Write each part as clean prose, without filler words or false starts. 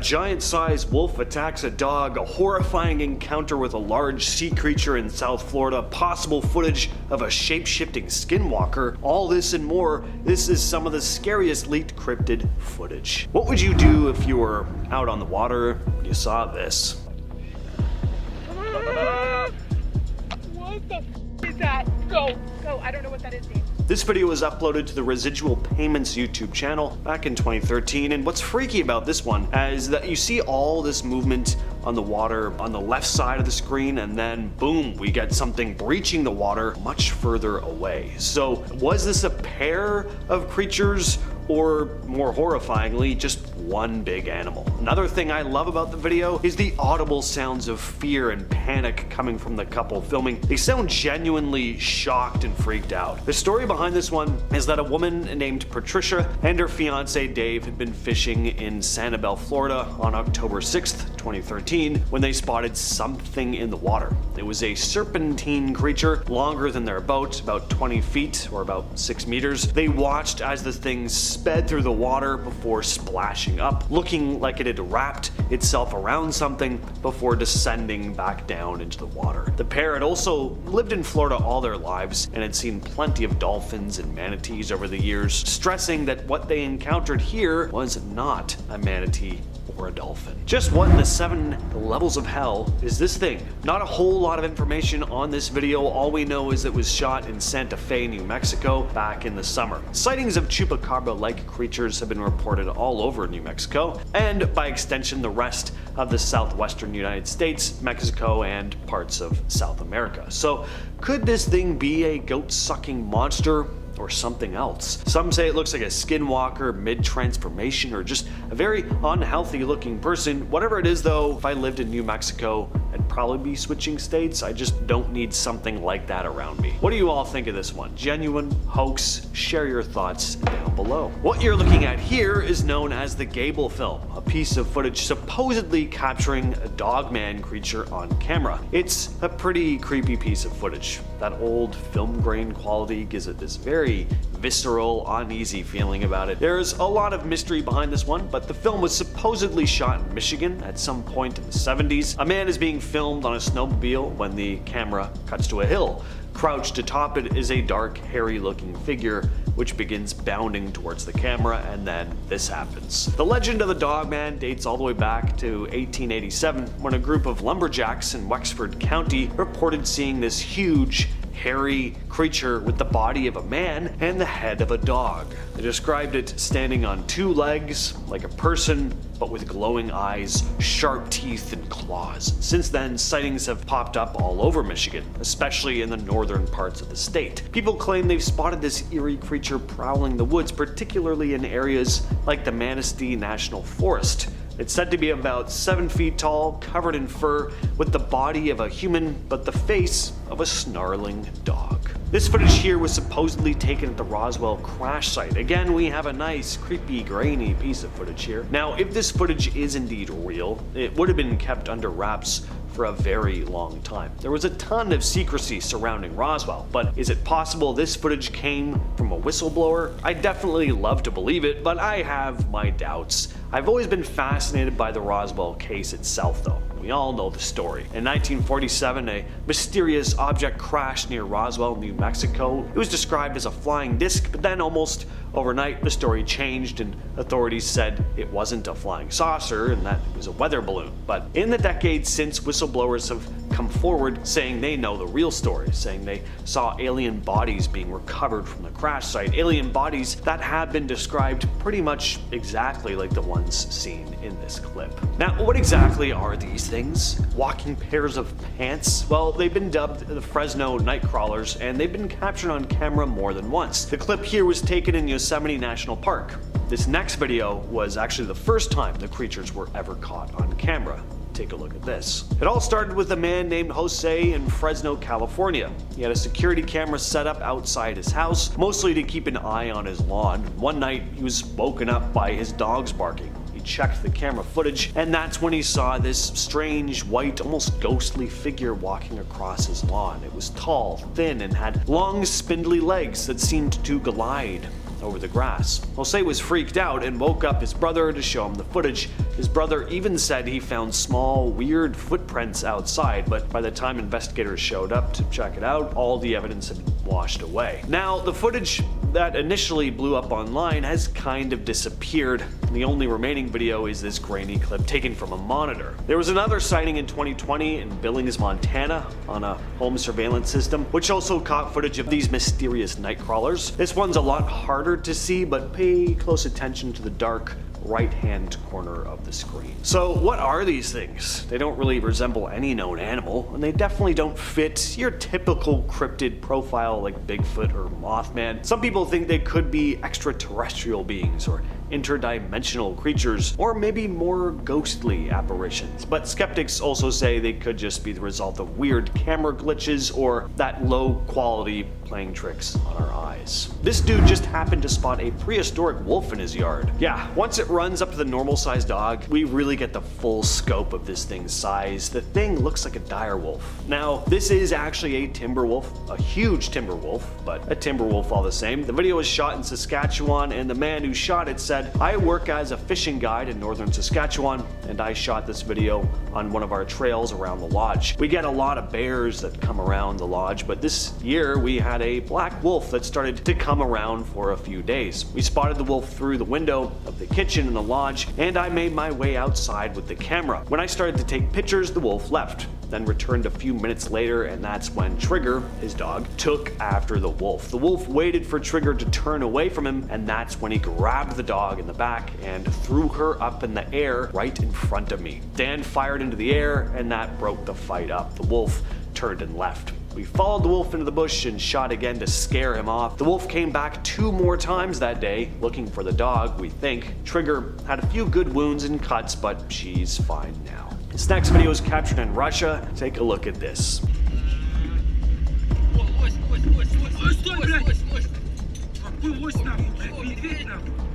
giant-sized wolf attacks a dog, a horrifying encounter with a large sea creature in South Florida, possible footage of a shape-shifting skinwalker, all this and more. This is some of the scariest leaked cryptid footage. What would you do if you were out on the water and you saw this? What the f is that? Go, I don't know what that is, Dave. This video was uploaded to the Residual Payments YouTube channel back in 2013, and what's freaky about this one is that you see all this movement on the water on the left side of the screen, and then boom, we get something breaching the water much further away. So was this a pair of creatures, or more horrifyingly, just one big animal? Another thing I love about the video is the audible sounds of fear and panic coming from the couple filming. They sound genuinely shocked and freaked out. The story behind this one is that a woman named Patricia and her fiance Dave had been fishing in Sanibel, Florida on October 6th, 2013, when they spotted something in the water. It was a serpentine creature, longer than their boat, about 20 feet or about 6 meters. They watched as the thing sped through the water before splashing up, looking like it had wrapped itself around something before descending back down into the water. The pair had also lived in Florida all their lives and had seen plenty of dolphins and manatees over the years, stressing that what they encountered here was not a manatee or a dolphin. Just what in the 7 levels of hell is this thing? Not a whole lot of information on this video. All we know is it was shot in Santa Fe, New Mexico back in the summer. Sightings of Chupacabra-like creatures have been reported all over New Mexico, and by extension the rest of the southwestern United States, Mexico, and parts of South America. So could this thing be a goat-sucking monster, or something else? Some say it looks like a skinwalker mid-transformation, or just a very unhealthy looking person. Whatever it is though, if I lived in New Mexico, I'd probably be switching states. I just don't need something like that around me. What do you all think of this one? Genuine? Hoax? Share your thoughts down below. What you're looking at here is known as the Gable film, a piece of footage supposedly capturing a dogman creature on camera. It's a pretty creepy piece of footage. That old film grain quality gives it this very visceral, uneasy feeling about it. There's a lot of mystery behind this one, but the film was supposedly shot in Michigan at some point in the 70s. A man is being filmed on a snowmobile when the camera cuts to a hill. Crouched atop it is a dark, hairy-looking figure which begins bounding towards the camera, and then this happens. The legend of the Dogman dates all the way back to 1887, when a group of lumberjacks in Wexford County reported seeing this huge, hairy creature with the body of a man and the head of a dog. They described it standing on 2 legs, like a person, but with glowing eyes, sharp teeth, and claws. Since then, sightings have popped up all over Michigan, especially in the northern parts of the state. People claim they've spotted this eerie creature prowling the woods, particularly in areas like the Manistee National Forest. It's said to be about 7 feet tall, covered in fur, with the body of a human but the face of a snarling dog. This footage here was supposedly taken at the Roswell crash site. Again, we have a nice, creepy, grainy piece of footage here. Now, if this footage is indeed real, it would have been kept under wraps for a very long time. There was a ton of secrecy surrounding Roswell, but is it possible this footage came from a whistleblower? I definitely love to believe it, but I have my doubts. I've always been fascinated by the Roswell case itself though. We all know the story. In 1947, a mysterious object crashed near Roswell, New Mexico. It was described as a flying disc, but then almost overnight the story changed and authorities said it wasn't a flying saucer and that it was a weather balloon. But in the decades since, whistleblowers have come forward saying they know the real story, saying they saw alien bodies being recovered from the crash site. Alien bodies that have been described pretty much exactly like the ones seen in this clip. Now, what exactly are these things? Walking pairs of pants? Well, they've been dubbed the Fresno Nightcrawlers, and they've been captured on camera more than once. The clip here was taken in Yosemite National Park. This next video was actually the first time the creatures were ever caught on camera. Take a look at this. It all started with a man named Jose in Fresno, California. He had a security camera set up outside his house, mostly to keep an eye on his lawn. One night, he was woken up by his dogs barking. He checked the camera footage, and that's when he saw this strange, white, almost ghostly figure walking across his lawn. It was tall, thin, and had long, spindly legs that seemed to glide over the grass. Jose was freaked out and woke up his brother to show him the footage. His brother even said he found small, weird footprints outside, but by the time investigators showed up to check it out, all the evidence had washed away. Now, the footage that initially blew up online has kind of disappeared. The only remaining video is this grainy clip taken from a monitor. There was another sighting in 2020 in Billings, Montana on a home surveillance system, which also caught footage of these mysterious night crawlers. This one's a lot harder to see, but pay close attention to the dark right-hand corner of the screen. So what are these things? They don't really resemble any known animal, and they definitely don't fit your typical cryptid profile like Bigfoot or Mothman. Some people think they could be extraterrestrial beings or interdimensional creatures, or maybe more ghostly apparitions. But skeptics also say they could just be the result of weird camera glitches or that low quality playing tricks on our eyes. This dude just happened to spot a prehistoric wolf in his yard. Yeah, once it runs up to the normal sized dog, we really get the full scope of this thing's size. The thing looks like a dire wolf. Now, this is actually a timber wolf, a huge timber wolf, but a timber wolf all the same. The video was shot in Saskatchewan, and the man who shot it said, "I work as a fishing guide in northern Saskatchewan, and I shot this video on one of our trails around the lodge. We get a lot of bears that come around the lodge, but this year we had a black wolf that started to come around for a few days. We spotted the wolf through the window of the kitchen in the lodge, and I made my way outside with the camera. When I started to take pictures, the wolf left, then returned a few minutes later, and that's when Trigger, his dog, took after the wolf. The wolf waited for Trigger to turn away from him, and that's when he grabbed the dog in the back and threw her up in the air right in front of me. Dan fired into the air, and that broke the fight up. The wolf turned and left. We followed the wolf into the bush and shot again to scare him off. The wolf came back 2 more times that day, looking for the dog, we think. Trigger had a few good wounds and cuts, but she's fine now. This next video is captured in Russia. Take a look at this.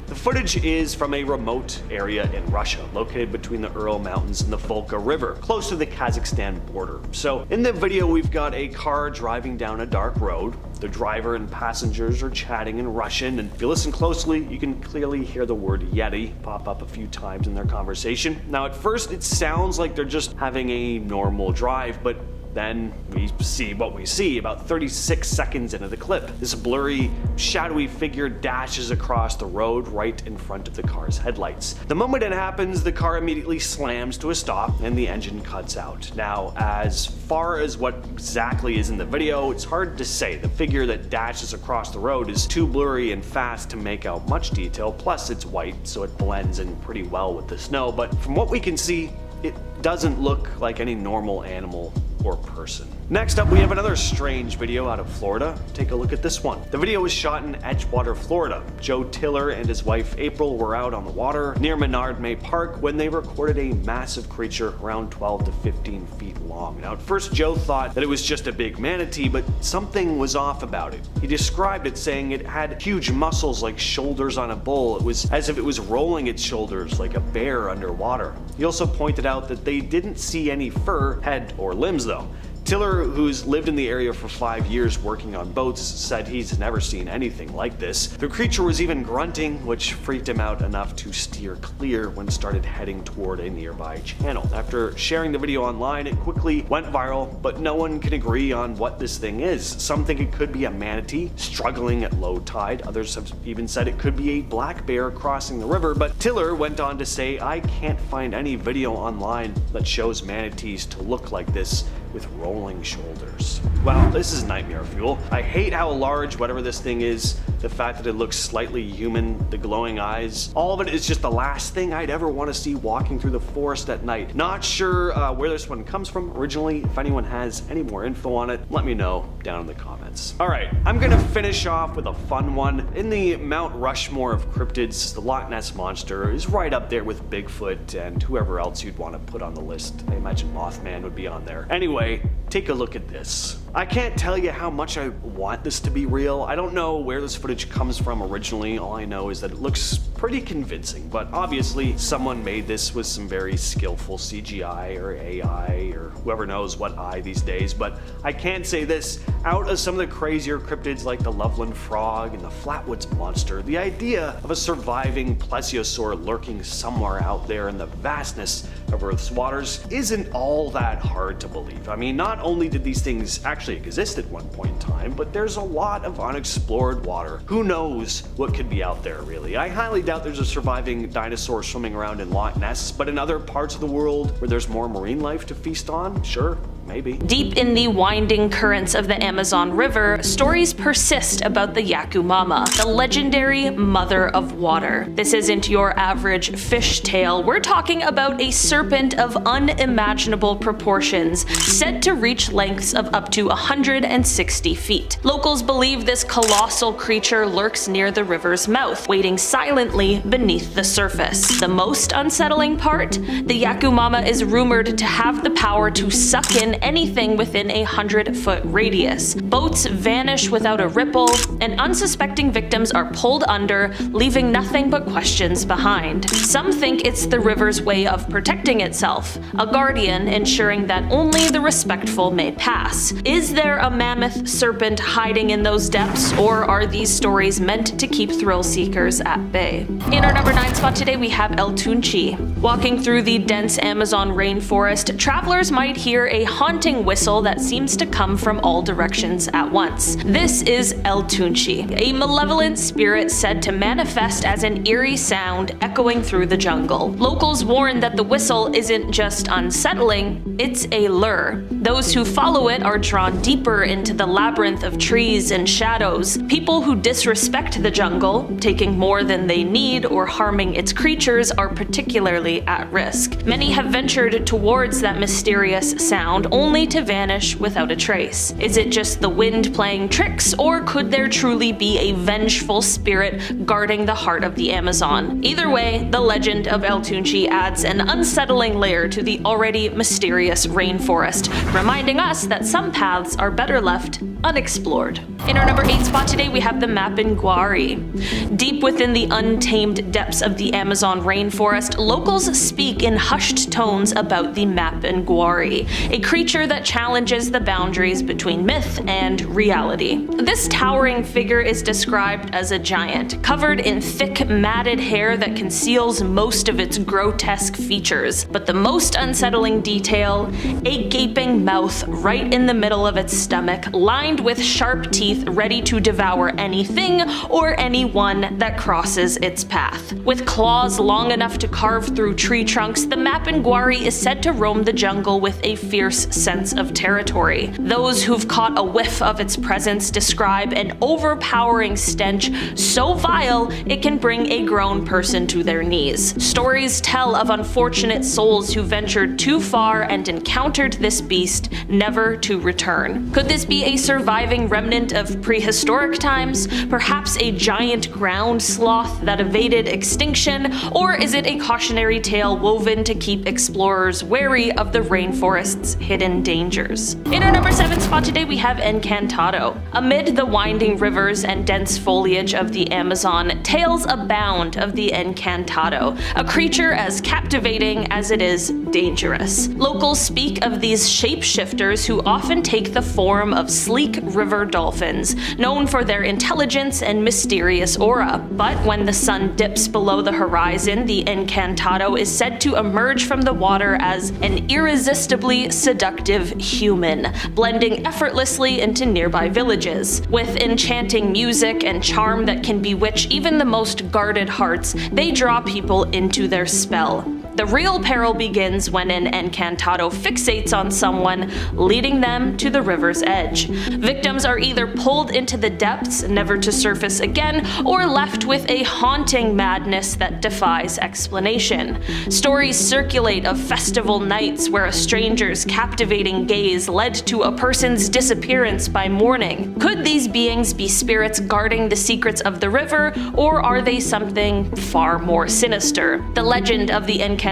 The footage is from a remote area in Russia, located between the Ural Mountains and the Volga River, close to the Kazakhstan border. So in the video, we've got a car driving down a dark road. The driver and passengers are chatting in Russian, and if you listen closely, you can clearly hear the word Yeti pop up a few times in their conversation. Now, at first, it sounds like they're just having a normal drive, but then we see what we see about 36 seconds into the clip. This blurry, shadowy figure dashes across the road right in front of the car's headlights. The moment it happens, the car immediately slams to a stop and the engine cuts out. Now, as far as what exactly is in the video, it's hard to say. The figure that dashes across the road is too blurry and fast to make out much detail, plus it's white, so it blends in pretty well with the snow. But from what we can see, it doesn't look like any normal animal or person. Next up, we have another strange video out of Florida. Take a look at this one. The video was shot in Edgewater, Florida. Joe Tiller and his wife April were out on the water near Menard May Park when they recorded a massive creature around 12 to 15 feet long. Now, at first, Joe thought that it was just a big manatee, but something was off about it. He described it saying it had huge muscles like shoulders on a bull. It was as if it was rolling its shoulders like a bear underwater. He also pointed out that they didn't see any fur, head, or limbs though. Tiller, who's lived in the area for 5 years working on boats, said he's never seen anything like this. The creature was even grunting, which freaked him out enough to steer clear when it started heading toward a nearby channel. After sharing the video online, it quickly went viral, but no one can agree on what this thing is. Some think it could be a manatee struggling at low tide. Others have even said it could be a black bear crossing the river, but Tiller went on to say, "I can't find any video online that shows manatees to look like this with rolling shoulders." Wow, this is nightmare fuel. I hate how large whatever this thing is, the fact that it looks slightly human, the glowing eyes, all of it is just the last thing I'd ever want to see walking through the forest at night. Not sure where this one comes from originally. If anyone has any more info on it, let me know down in the comments. Alright, I'm gonna finish off with a fun one. In the Mount Rushmore of cryptids, the Loch Ness Monster is right up there with Bigfoot and whoever else you'd want to put on the list. I imagine Mothman would be on there. Anyway, take a look at this. I can't tell you how much I want this to be real. I don't know where this footage comes from originally. All I know is that it looks pretty convincing, but obviously someone made this with some very skillful CGI or AI or whoever knows what eye these days. But I can say this, out of some of the crazier cryptids like the Loveland Frog and the Flatwoods Monster, the idea of a surviving plesiosaur lurking somewhere out there in the vastness of Earth's waters isn't all that hard to believe. I mean, not only did these things actually exist at one point in time, but there's a lot of unexplored water. Who knows what could be out there, really? I highly doubt there's a surviving dinosaur swimming around in Loch Ness, but in other parts of the world where there's more marine life to feast on, sure. Maybe. Deep in the winding currents of the Amazon River, stories persist about the Yakumama, the legendary mother of water. This isn't your average fish tale. We're talking about a serpent of unimaginable proportions, said to reach lengths of up to 160 feet. Locals believe this colossal creature lurks near the river's mouth, waiting silently beneath the surface. The most unsettling part? The Yakumama is rumored to have the power to suck in anything within a 100-foot radius. Boats vanish without a ripple, and unsuspecting victims are pulled under, leaving nothing but questions behind. Some think it's the river's way of protecting itself, a guardian ensuring that only the respectful may pass. Is there a mammoth serpent hiding in those depths, or are these stories meant to keep thrill seekers at bay? In our number 9 spot today, we have El Tunchi. Walking through the dense Amazon rainforest, travelers might hear a haunting whistle that seems to come from all directions at once. This is El Tunchi, a malevolent spirit said to manifest as an eerie sound echoing through the jungle. Locals warn that the whistle isn't just unsettling, it's a lure. Those who follow it are drawn deeper into the labyrinth of trees and shadows. People who disrespect the jungle, taking more than they need or harming its creatures, are particularly at risk. Many have ventured towards that mysterious sound only to vanish without a trace. Is it just the wind playing tricks, or could there truly be a vengeful spirit guarding the heart of the Amazon? Either way, the legend of El Tunchi adds an unsettling layer to the already mysterious rainforest, reminding us that some paths are better left unexplored. In our number 8 spot today, we have the Mapinguari. Deep within the untamed depths of the Amazon rainforest, locals speak in hushed tones about the Mapinguari, a creature that challenges the boundaries between myth and reality. This towering figure is described as a giant, covered in thick, matted hair that conceals most of its grotesque features. But the most unsettling detail, a gaping mouth right in the middle of its stomach, lined with sharp teeth ready to devour anything or anyone that crosses its path. With claws long enough to carve through tree trunks, the Mapinguari is said to roam the jungle with a fierce sense of territory. Those who've caught a whiff of its presence describe an overpowering stench so vile it can bring a grown person to their knees. Stories tell of unfortunate souls who ventured too far and encountered this beast, never to return. Could this be a surviving remnant of prehistoric times? Perhaps a giant ground sloth that evaded extinction? Or is it a cautionary tale woven to keep explorers wary of the rainforest's hidden dangers? In our number 7 spot today, we have Encantado. Amid the winding rivers and dense foliage of the Amazon, tales abound of the Encantado, a creature as captivating as it is dangerous. Locals speak of these shapeshifters who often take the form of sleek river dolphins, known for their intelligence and mysterious aura. But when the sun dips below the horizon, the Encantado is said to emerge from the water as an irresistibly seductive human, blending effortlessly into nearby villages. With enchanting music and charm that can bewitch even the most guarded hearts, they draw people into their spell. The real peril begins when an Encantado fixates on someone, leading them to the river's edge. Victims are either pulled into the depths, never to surface again, or left with a haunting madness that defies explanation. Stories circulate of festival nights where a stranger's captivating gaze led to a person's disappearance by morning. Could these beings be spirits guarding the secrets of the river, or are they something far more sinister? The legend of the Encantado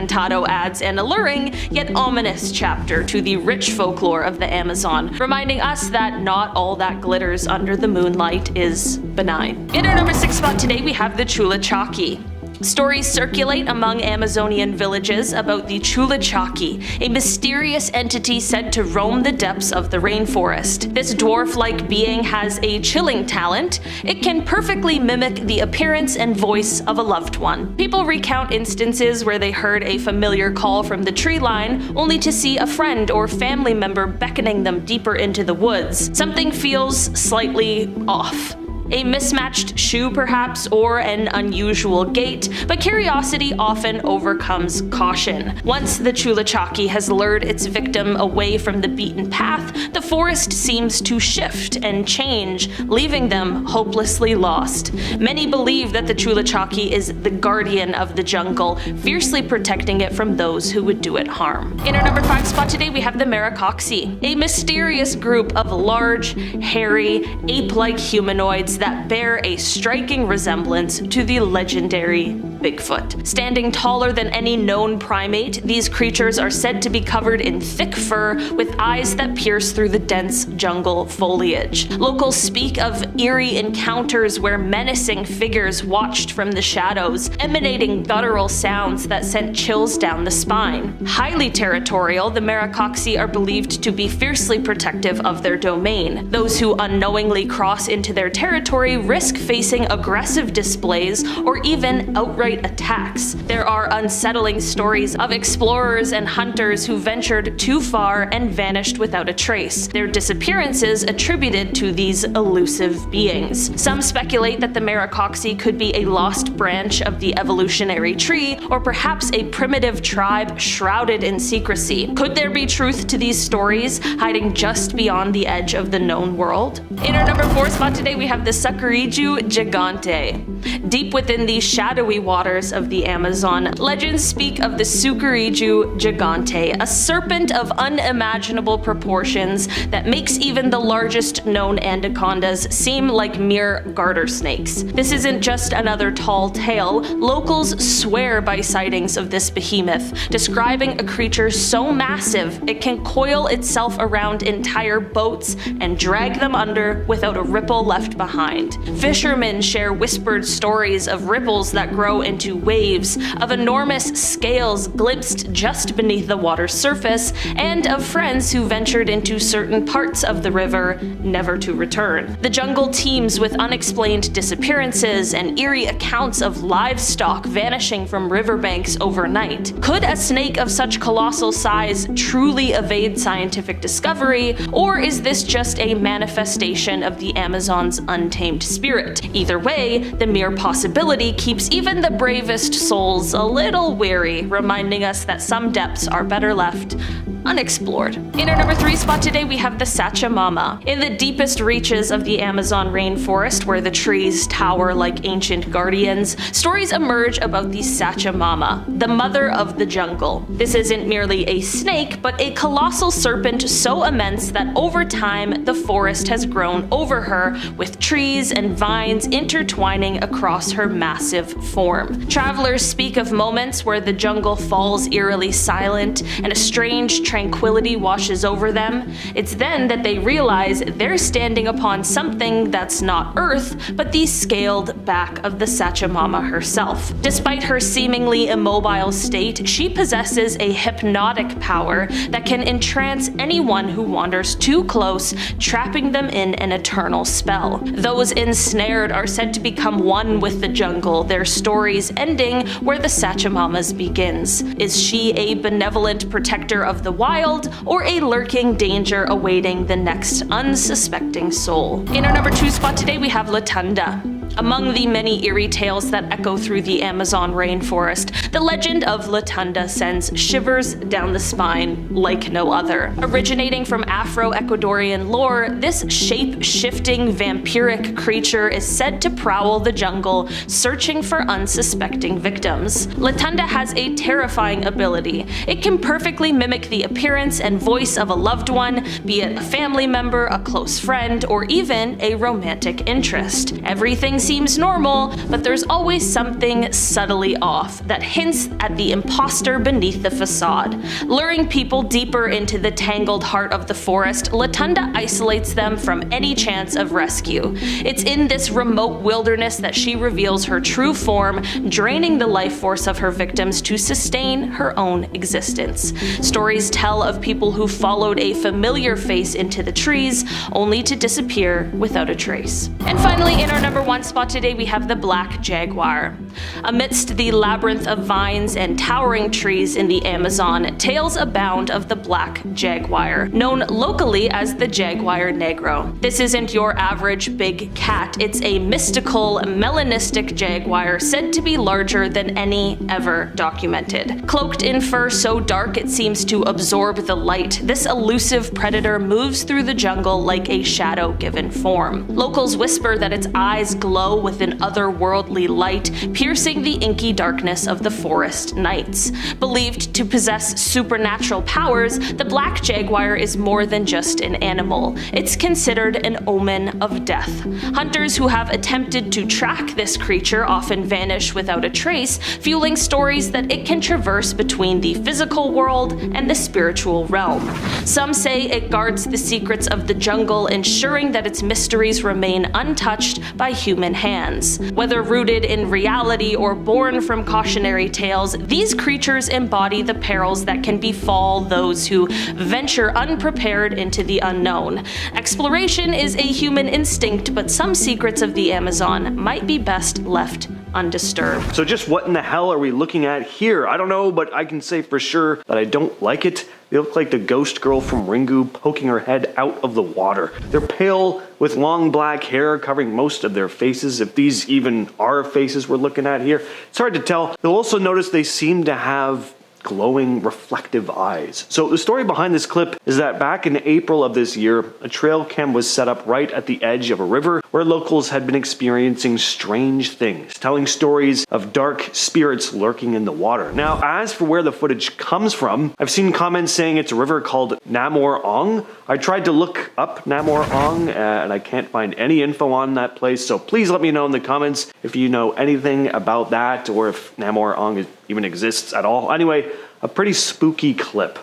adds an alluring yet ominous chapter to the rich folklore of the Amazon, reminding us that not all that glitters under the moonlight is benign. In our number 6 spot today, we have the Chulachaki. Stories circulate among Amazonian villages about the Chupacabra, a mysterious entity said to roam the depths of the rainforest. This dwarf-like being has a chilling talent. It can perfectly mimic the appearance and voice of a loved one. People recount instances where they heard a familiar call from the tree line, only to see a friend or family member beckoning them deeper into the woods. Something feels slightly off. A mismatched shoe perhaps, or an unusual gait, but curiosity often overcomes caution. Once the Chupacabra has lured its victim away from the beaten path, the forest seems to shift and change, leaving them hopelessly lost. Many believe that the Chupacabra is the guardian of the jungle, fiercely protecting it from those who would do it harm. In our number 5 spot today, we have the Miracoxi, a mysterious group of large, hairy, ape-like humanoids that bear a striking resemblance to the legendary Bigfoot. Standing taller than any known primate, these creatures are said to be covered in thick fur with eyes that pierce through the dense jungle foliage. Locals speak of eerie encounters where menacing figures watched from the shadows, emanating guttural sounds that sent chills down the spine. Highly territorial, the Miracoxi are believed to be fiercely protective of their domain. Those who unknowingly cross into their territory risk facing aggressive displays or even outright attacks. There are unsettling stories of explorers and hunters who ventured too far and vanished without a trace, their disappearances attributed to these elusive beings. Some speculate that the Miracoxi could be a lost branch of the evolutionary tree, or perhaps a primitive tribe shrouded in secrecy. Could there be truth to these stories, hiding just beyond the edge of the known world? In our number 4 spot today, we have the Sucuriju gigante. Deep within the shadowy waters of the Amazon, legends speak of the Sucuriju gigante, a serpent of unimaginable proportions that makes even the largest known anacondas seem like mere garter snakes. This isn't just another tall tale. Locals swear by sightings of this behemoth, describing a creature so massive it can coil itself around entire boats and drag them under without a ripple left behind. Fishermen share whispered stories of ripples that grow into waves, of enormous scales glimpsed just beneath the water's surface, and of friends who ventured into certain parts of the river, never to return. The jungle teems with unexplained disappearances and eerie accounts of livestock vanishing from riverbanks overnight. Could a snake of such colossal size truly evade scientific discovery, or is this just a manifestation of the Amazon's untamed spirit? Either way, the mere possibility keeps even the bravest souls a little wary, reminding us that some depths are better left unexplored. In our number 3 spot today, we have the Sachamama. In the deepest reaches of the Amazon rainforest, where the trees tower like ancient guardians, stories emerge about the Sachamama, the mother of the jungle. This isn't merely a snake, but a colossal serpent so immense that over time, the forest has grown over her, with trees and vines intertwining across her massive form. Travelers speak of moments where the jungle falls eerily silent and a strange tranquility washes over them. It's then that they realize they're standing upon something that's not Earth, but the scaled back of the Sachamama herself. Despite her seemingly immobile state, she possesses a hypnotic power that can entrance anyone who wanders too close, trapping them in an eternal spell. Those ensnared are said to become one with the jungle, their stories ending where the Sachamama's begins. Is she a benevolent protector of the wild, or a lurking danger awaiting the next unsuspecting soul? In our number 2 spot today, we have Latunda. Among the many eerie tales that echo through the Amazon rainforest, the legend of Latunda sends shivers down the spine like no other. Originating from Afro-Ecuadorian lore, this shape-shifting vampiric creature is said to prowl the jungle, searching for unsuspecting victims. Latunda has a terrifying ability. It can perfectly mimic the appearance and voice of a loved one, be it a family member, a close friend, or even a romantic interest. Everything Everything seems normal, but there's always something subtly off that hints at the imposter beneath the facade. Luring people deeper into the tangled heart of the forest, Latunda isolates them from any chance of rescue. It's in this remote wilderness that she reveals her true form, draining the life force of her victims to sustain her own existence. Stories tell of people who followed a familiar face into the trees, only to disappear without a trace. And finally, in our number 1 spot today, we have the black jaguar. Amidst the labyrinth of vines and towering trees in the Amazon, tales abound of the black jaguar, known locally as the jaguar negro. This isn't your average big cat, it's a mystical, melanistic jaguar said to be larger than any ever documented. Cloaked in fur so dark it seems to absorb the light, this elusive predator moves through the jungle like a shadow-given form. Locals whisper that its eyes glow with an otherworldly light, piercing the inky darkness of the forest nights. Believed to possess supernatural powers, the black jaguar is more than just an animal. It's considered an omen of death. Hunters who have attempted to track this creature often vanish without a trace, fueling stories that it can traverse between the physical world and the spiritual realm. Some say it guards the secrets of the jungle, ensuring that its mysteries remain untouched by human hands. Whether rooted in reality or born from cautionary tales, these creatures embody the perils that can befall those who venture unprepared into the unknown. Exploration is a human instinct, but some secrets of the Amazon might be best left undisturbed. So just what in the hell are we looking at here? I don't know, but I can say for sure that I don't like it. They look like the ghost girl from Ringu poking her head out of the water. They're pale with long black hair covering most of their faces, if these even are faces we're looking at here. It's hard to tell. You'll also notice they seem to have glowing, reflective eyes. So the story behind this clip is that back in April of this year, a trail cam was set up right at the edge of a river where locals had been experiencing strange things, telling stories of dark spirits lurking in the water. Now, as for where the footage comes from, I've seen comments saying it's a river called Namor Ong. I tried to look up Namor Ong and I can't find any info on that place, so please let me know in the comments if you know anything about that or if Namor Ong even exists at all. Anyway, a pretty spooky clip.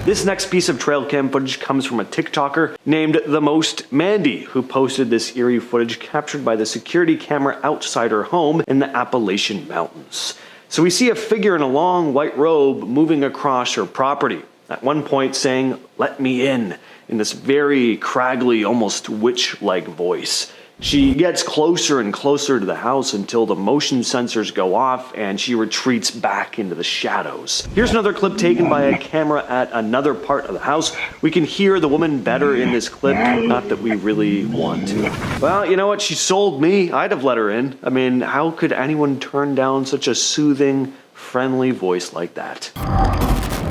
This next piece of trail cam footage comes from a TikToker named The Most Mandy, who posted this eerie footage captured by the security camera outside her home in the Appalachian Mountains. So we see a figure in a long white robe moving across her property, at one point saying, "Let me in this very craggly, almost witch-like voice. She gets closer and closer to the house until the motion sensors go off and she retreats back into the shadows. Here's another clip taken by a camera at another part of the house. We can hear the woman better in this clip, not that we really want to. Well, you know what? She sold me. I'd have let her in. I mean, how could anyone turn down such a soothing, friendly voice like that?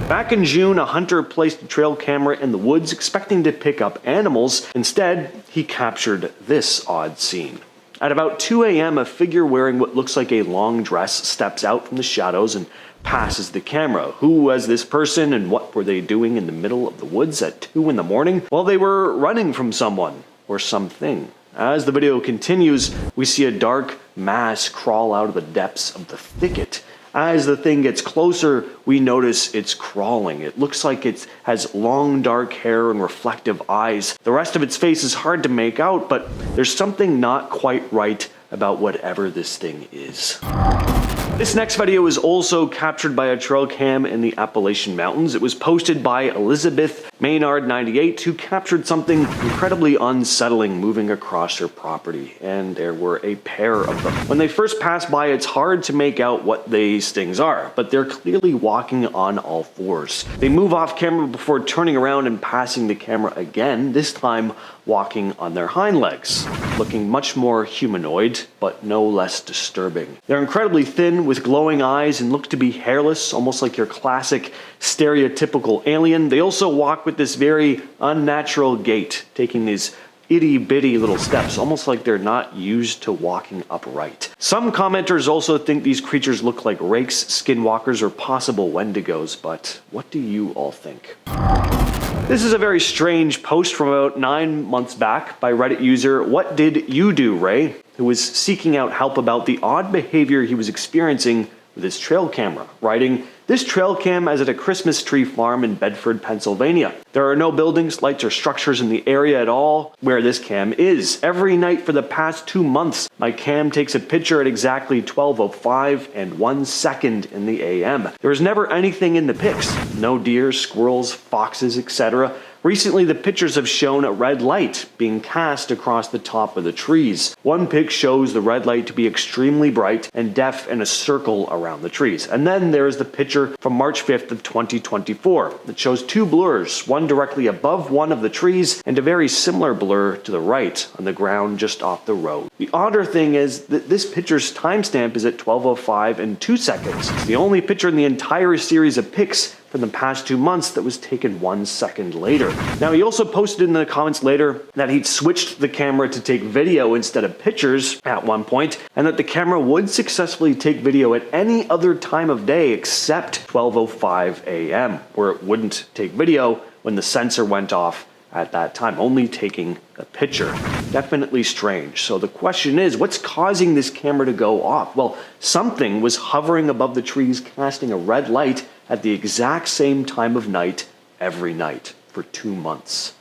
Back in June, a hunter placed a trail camera in the woods expecting to pick up animals. Instead, he captured this odd scene. At about 2 a.m., a figure wearing what looks like a long dress steps out from the shadows and passes the camera. Who was this person and what were they doing in the middle of the woods at 2 in the morning? Well, they were running from someone or something. As the video continues, we see a dark mass crawl out of the depths of the thicket. As the thing gets closer, we notice it's crawling. It looks like it has long dark hair and reflective eyes. The rest of its face is hard to make out, but there's something not quite right about whatever this thing is. This next video is also captured by a trail cam in the Appalachian Mountains. It was posted by Elizabeth Maynard 98, who captured something incredibly unsettling moving across her property, and there were a pair of them. When they first pass by, it's hard to make out what these things are, but they're clearly walking on all fours. They move off camera before turning around and passing the camera again, this time walking on their hind legs, looking much more humanoid, but no less disturbing. They're incredibly thin with glowing eyes and look to be hairless, almost like your classic stereotypical alien. They also walk with this very unnatural gait, taking these itty-bitty little steps, almost like they're not used to walking upright. Some commenters also think these creatures look like rakes, skinwalkers, or possible wendigos, but what do you all think? This is a very strange post from about 9 months back by Reddit user What Did You Do, Ray, who was seeking out help about the odd behavior he was experiencing with his trail camera, writing, "This trail cam is at a Christmas tree farm in Bedford, Pennsylvania. There are no buildings, lights, or structures in the area at all where this cam is. Every night for the past 2 months, my cam takes a picture at exactly 12:05 and 1 second in the AM. There is never anything in the pics. No deer, squirrels, foxes, etc. Recently, the pictures have shown a red light being cast across the top of the trees. One pic shows the red light to be extremely bright and def in a circle around the trees. And then there is the picture from March 5th of 2024 that shows 2 blurs, one directly above one of the trees and a very similar blur to the right on the ground just off the road. The odder thing is that this picture's timestamp is at 12:05 and 2 seconds. It's the only picture in the entire series of pics from the past 2 months that was taken 1 second later." Now, he also posted in the comments later that he'd switched the camera to take video instead of pictures at one point, and that the camera would successfully take video at any other time of day except 12:05 AM, where it wouldn't take video when the sensor went off at that time, only taking a picture. Definitely strange. So the question is, what's causing this camera to go off? Well, something was hovering above the trees, casting a red light at the exact same time of night every night for 2 months.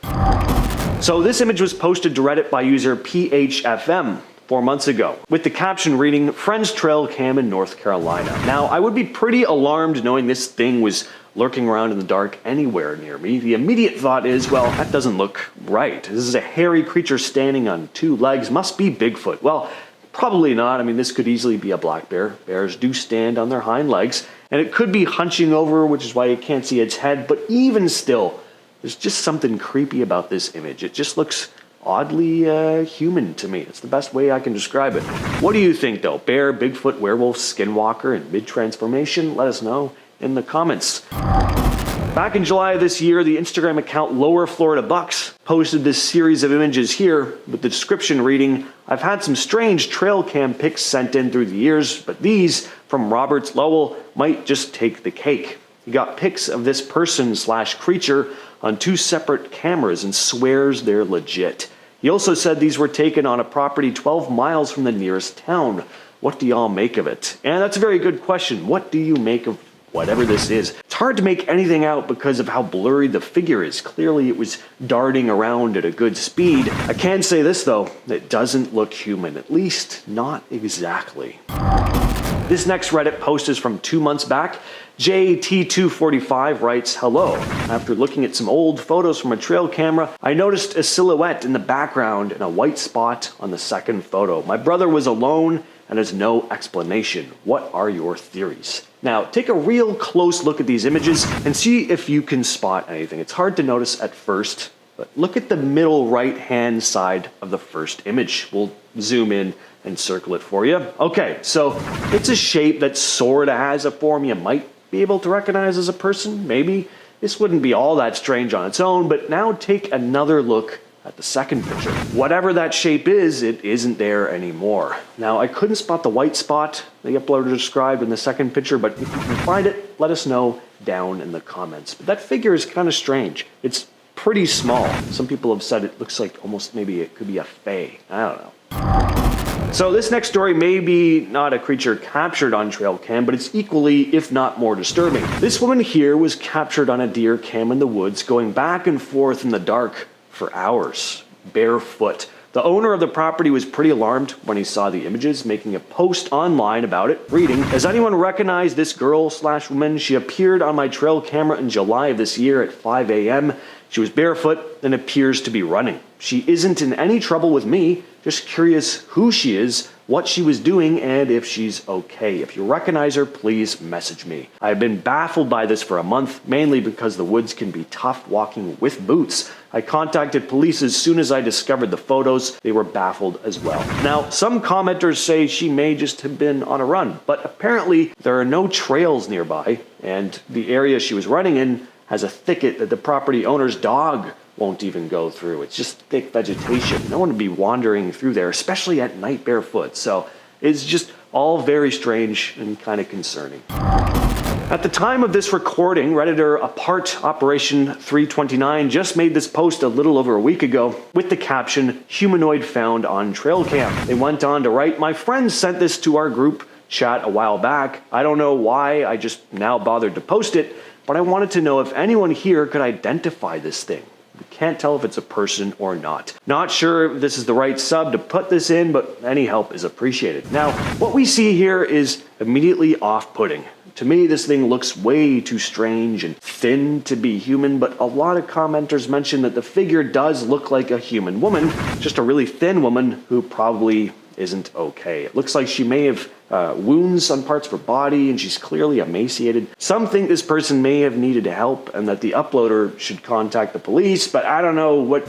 So this image was posted to Reddit by user PHFM 4 months ago, with the caption reading, "Friend's trail cam in North Carolina." Now, I would be pretty alarmed knowing this thing was lurking around in the dark anywhere near me. The immediate thought is, well, that doesn't look right. This is a hairy creature standing on 2 legs, must be Bigfoot. Well, probably not. I mean, this could easily be a black bear. Bears do stand on their hind legs, and it could be hunching over, which is why you can't see its head, but even still, there's just something creepy about this image. It just looks oddly human to me. It's the best way I can describe it. What do you think, though? Bear, Bigfoot, werewolf, skinwalker, and mid-transformation? Let us know in the comments. Back in July of this year, the Instagram account Lower Florida Bucks posted this series of images here with the description reading, "I've had some strange trail cam pics sent in through the years, but these from Roberts Lowell might just take the cake." He got pics of this person/creature on 2 separate cameras and swears they're legit. He also said these were taken on a property 12 miles from the nearest town. What do y'all make of it? And that's a very good question. What do you make of whatever this is? It's hard to make anything out because of how blurry the figure is. Clearly it was darting around at a good speed. I can say this though, it doesn't look human, at least not exactly. This next Reddit post is from 2 months back. JT245 writes, "Hello. After looking at some old photos from a trail camera, I noticed a silhouette in the background and a white spot on the second photo. My brother was alone and has no explanation. What are your theories?" Now, take a real close look at these images and see if you can spot anything. It's hard to notice at first, but look at the middle right-hand side of the first image. We'll zoom in and circle it for you. Okay, so it's a shape that sort of has a form you might be able to recognize as a person, maybe. This wouldn't be all that strange on its own, but now take another look at the second picture. Whatever that shape is, it isn't there anymore. Now, I couldn't spot the white spot the uploader described in the second picture, but if you can find it, let us know down in the comments. But that figure is kind of strange. It's pretty small. Some people have said it looks like almost maybe it could be a fae. I don't know. So this next story may be not a creature captured on trail cam, but it's equally, if not more disturbing. This woman here was captured on a deer cam in the woods, going back and forth in the dark for hours, barefoot. The owner of the property was pretty alarmed when he saw the images, making a post online about it, reading, "Does anyone recognize this girl/woman? She appeared on my trail camera in July of this year at 5 AM. She was barefoot and appears to be running. She isn't in any trouble with me, just curious who she is, what she was doing, and if she's okay. If you recognize her, please message me. I've been baffled by this for a month, mainly because the woods can be tough walking with boots. I contacted police as soon as I discovered the photos. They were baffled as well." Now, some commenters say she may just have been on a run, but apparently there are no trails nearby, and the area she was running in has a thicket that the property owner's dog won't even go through. It's just thick vegetation. No one would be wandering through there, especially at night barefoot. So it's just all very strange and kind of concerning. At the time of this recording, Redditor Apart Operation 329 just made this post a little over a week ago with the caption, "Humanoid found on trail cam." They went on to write, "My friend sent this to our group chat a while back. I don't know why I just now bothered to post it, but I wanted to know if anyone here could identify this thing. We can't tell if it's a person or not. Not sure if this is the right sub to put this in, but any help is appreciated." Now, what we see here is immediately off-putting. To me, this thing looks way too strange and thin to be human, but a lot of commenters mention that the figure does look like a human woman, just a really thin woman who probably isn't okay. It looks like she may have wounds on parts of her body, and she's clearly emaciated. Some think this person may have needed help and that the uploader should contact the police, but I don't know what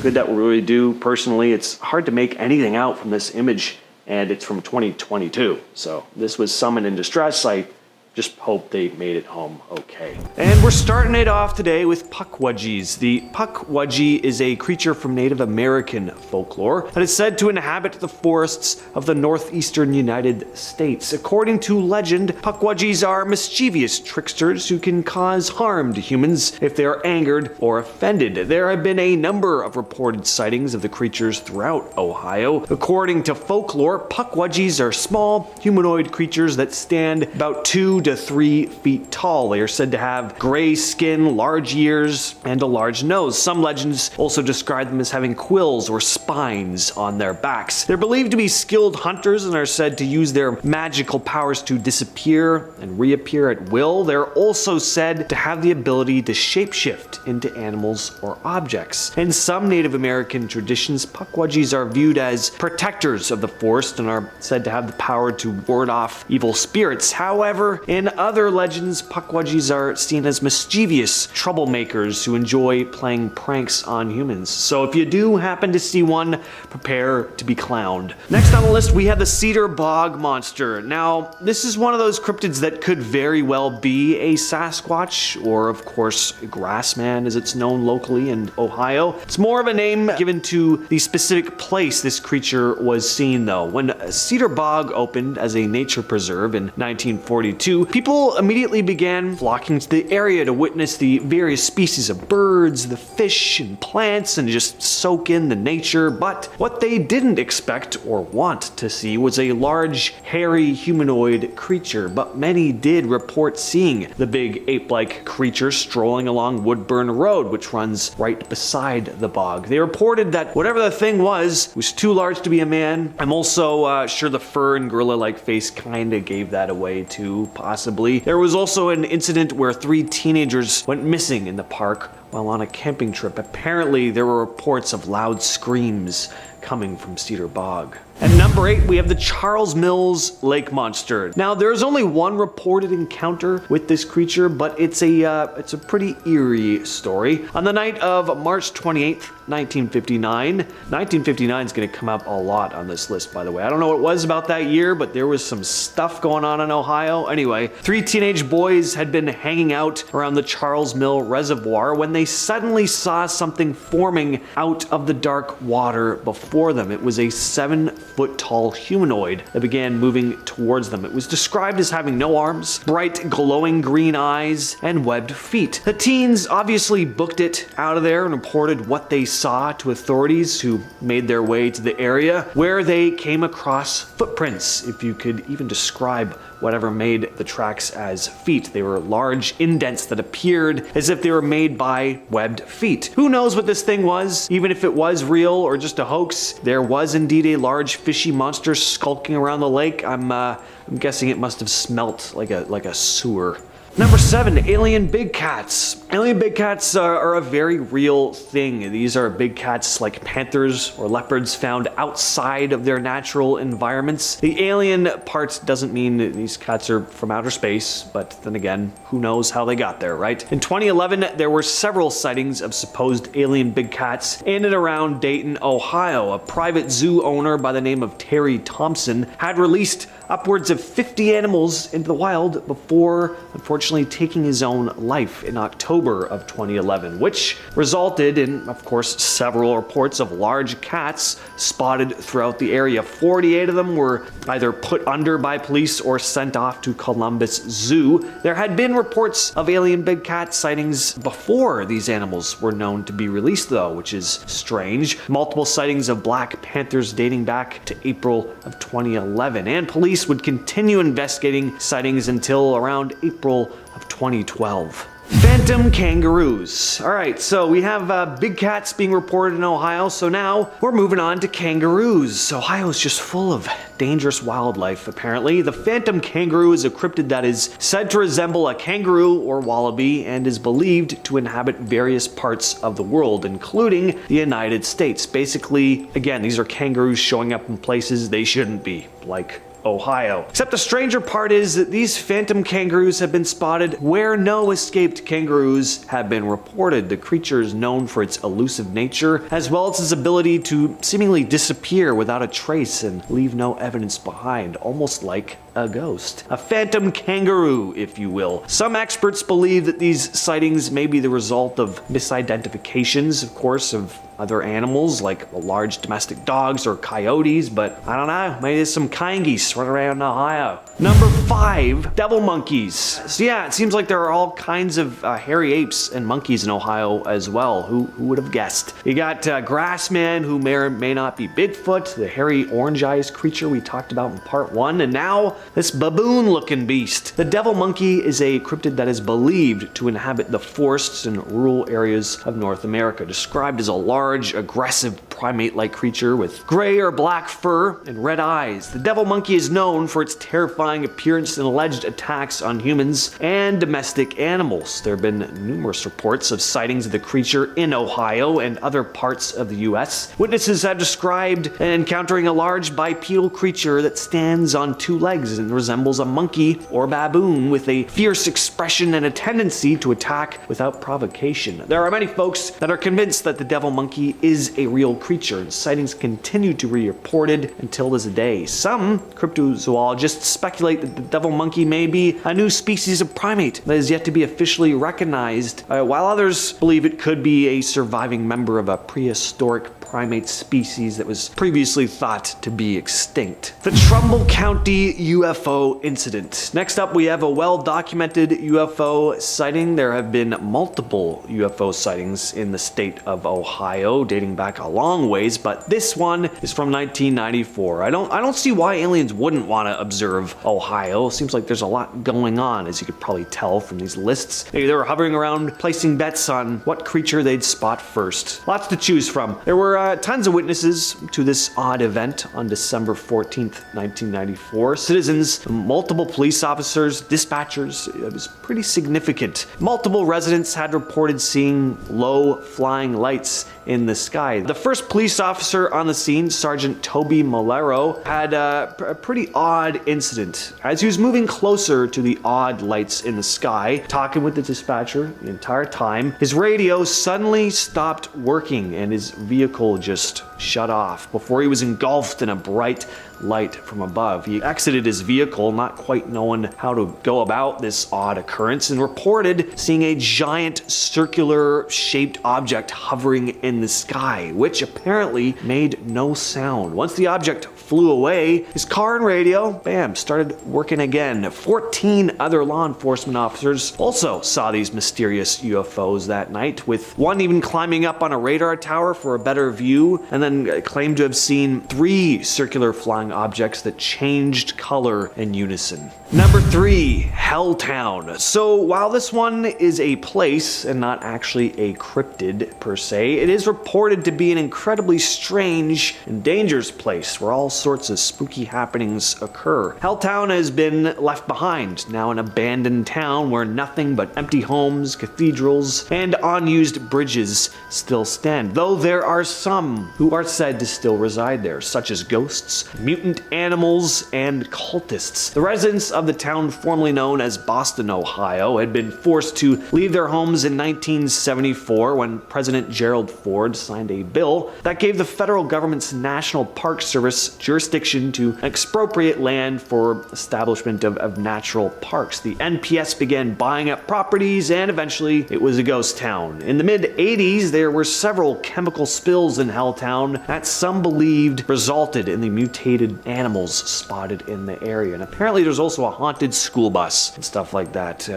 good that will really do. Personally, it's hard to make anything out from this image, and it's from 2022. So this was someone in distress. I just hope they made it home okay. And we're starting it off today with pukwudgies. The pukwudgie is a creature from Native American folklore that is said to inhabit the forests of the northeastern United States. According to legend, pukwudgies are mischievous tricksters who can cause harm to humans if they are angered or offended. There have been a number of reported sightings of the creatures throughout Ohio. According to folklore, pukwudgies are small humanoid creatures that stand about 2 to 3 feet tall. They are said to have gray skin, large ears, and a large nose. Some legends also describe them as having quills or spines on their backs. They're believed to be skilled hunters and are said to use their magical powers to disappear and reappear at will. They're also said to have the ability to shapeshift into animals or objects. In some Native American traditions, pukwudgies are viewed as protectors of the forest and are said to have the power to ward off evil spirits. However, in other legends, pukwudgies are seen as mischievous troublemakers who enjoy playing pranks on humans. So if you do happen to see one, prepare to be clowned. Next on the list, we have the cedar bog monster. Now, this is one of those cryptids that could very well be a Sasquatch, or of course, a grassman as it's known locally in Ohio. It's more of a name given to the specific place this creature was seen though. When Cedar Bog opened as a nature preserve in 1942, people immediately began flocking to the area to witness the various species of birds, the fish and plants, and just soak in the nature. But what they didn't expect or want to see was a large, hairy humanoid creature. But many did report seeing the big ape-like creature strolling along Woodburn Road, which runs right beside the bog. They reported that whatever the thing was too large to be a man. I'm also sure the fur and gorilla-like face kinda gave that away too, possibly. There was also an incident where 3 teenagers went missing in the park while on a camping trip. Apparently, there were reports of loud screams coming from Cedar Bog. At number 8, we have the Charles Mills Lake Monster. Now, there's only one reported encounter with this creature, but it's a pretty eerie story. On the night of March 28th, 1959, 1959 is going to come up a lot on this list, by the way. I don't know what it was about that year, but there was some stuff going on in Ohio. Anyway, 3 teenage boys had been hanging out around the Charles Mill Reservoir when they suddenly saw something forming out of the dark water before them. It was a 7-foot-tall humanoid that began moving towards them. It was described as having no arms, bright glowing green eyes, and webbed feet. The teens obviously booked it out of there and reported what they saw to authorities, who made their way to the area, where they came across footprints, if you could even describe whatever made the tracks as feet. They were large indents that appeared as if they were made by webbed feet. Who knows what this thing was? Even if it was real or just a hoax, there was indeed a large fishy monster skulking around the lake. I'm guessing it must have smelt like a sewer. Number 7, alien big cats. Alien big cats are a very real thing. These are big cats like panthers or leopards found outside of their natural environments. The alien part doesn't mean that these cats are from outer space, but then again, who knows how they got there, right? In 2011, there were several sightings of supposed alien big cats in and around Dayton, Ohio. A private zoo owner by the name of Terry Thompson had released upwards of 50 animals into the wild before unfortunately taking his own life in October of 2011, which resulted in, of course, several reports of large cats spotted throughout the area. 48 of them were either put under by police or sent off to Columbus Zoo. There had been reports of alien big cat sightings before these animals were known to be released, though, which is strange. Multiple sightings of black panthers dating back to April of 2011, and police would continue investigating sightings until around April of 2012. Phantom kangaroos. Alright, so we have big cats being reported in Ohio, so now we're moving on to kangaroos. Ohio's just full of dangerous wildlife, apparently. The phantom kangaroo is a cryptid that is said to resemble a kangaroo or wallaby and is believed to inhabit various parts of the world, including the United States. Basically, again, these are kangaroos showing up in places they shouldn't be, like Ohio. Except the stranger part is that these phantom kangaroos have been spotted where no escaped kangaroos have been reported. The creature is known for its elusive nature, as well as its ability to seemingly disappear without a trace and leave no evidence behind, almost like a ghost. A phantom kangaroo, if you will. Some experts believe that these sightings may be the result of misidentifications, of course, of other animals like large domestic dogs or coyotes, but I don't know, maybe there's some kangies running around in Ohio. Number 5, devil monkeys. So yeah, it seems like there are all kinds of hairy apes and monkeys in Ohio as well. Who would have guessed? You got Grassman, who may or may not be Bigfoot, the hairy orange-eyed creature we talked about in part 1, and now this baboon-looking beast. The devil monkey is a cryptid that is believed to inhabit the forests and rural areas of North America, described as a large, aggressive primate-like creature with gray or black fur and red eyes. The devil monkey is known for its terrifying appearance and alleged attacks on humans and domestic animals. There have been numerous reports of sightings of the creature in Ohio and other parts of the US. Witnesses have described encountering a large bipedal creature that stands on 2 legs and resembles a monkey or baboon with a fierce expression and a tendency to attack without provocation. There are many folks that are convinced that the devil monkey is a real creature, and sightings continue to be reported until this day. Some cryptozoologists speculate that the devil monkey may be a new species of primate that is yet to be officially recognized, while others believe it could be a surviving member of a prehistoric primate species that was previously thought to be extinct. The Trumbull County UFO incident. Next up, we have a well-documented UFO sighting. There have been multiple UFO sightings in the state of Ohio, dating back a long ways, but this one is from 1994. I don't see why aliens wouldn't want to observe Ohio. Seems like there's a lot going on, as you could probably tell from these lists. Maybe they were hovering around, placing bets on what creature they'd spot first. Lots to choose from. There were tons of witnesses to this odd event on December 14th, 1994. Citizens, multiple police officers, dispatchers. It was pretty significant. Multiple residents had reported seeing low flying lights in the sky. The first police officer on the scene, Sergeant Toby Molero, had a pretty odd incident. As he was moving closer to the odd lights in the sky, talking with the dispatcher the entire time, his radio suddenly stopped working and his vehicle just shut off before he was engulfed in a bright light from above. He exited his vehicle, not quite knowing how to go about this odd occurrence, and reported seeing a giant circular shaped object hovering in the sky, which apparently made no sound. Once the object flew away, his car and radio, bam, started working again. 14 other law enforcement officers also saw these mysterious UFOs that night, with one even climbing up on a radar tower for a better view, and then claimed to have seen 3 circular flying objects that changed color in unison. Number 3, Helltown. So while this one is a place and not actually a cryptid per se, it is reported to be an incredibly strange and dangerous place where all sorts of spooky happenings occur. Helltown has been left behind, now an abandoned town where nothing but empty homes, cathedrals, and unused bridges still stand, though there are some who are said to still reside there, such as ghosts, mutant mutant animals, and cultists. The residents of the town formerly known as Boston, Ohio, had been forced to leave their homes in 1974 when President Gerald Ford signed a bill that gave the federal government's National Park Service jurisdiction to expropriate land for establishment of natural parks. The NPS began buying up properties, and eventually it was a ghost town. In the mid-80s, there were several chemical spills in Helltown that some believed resulted in the mutated animals spotted in the area. And apparently there's also a haunted school bus and stuff like that.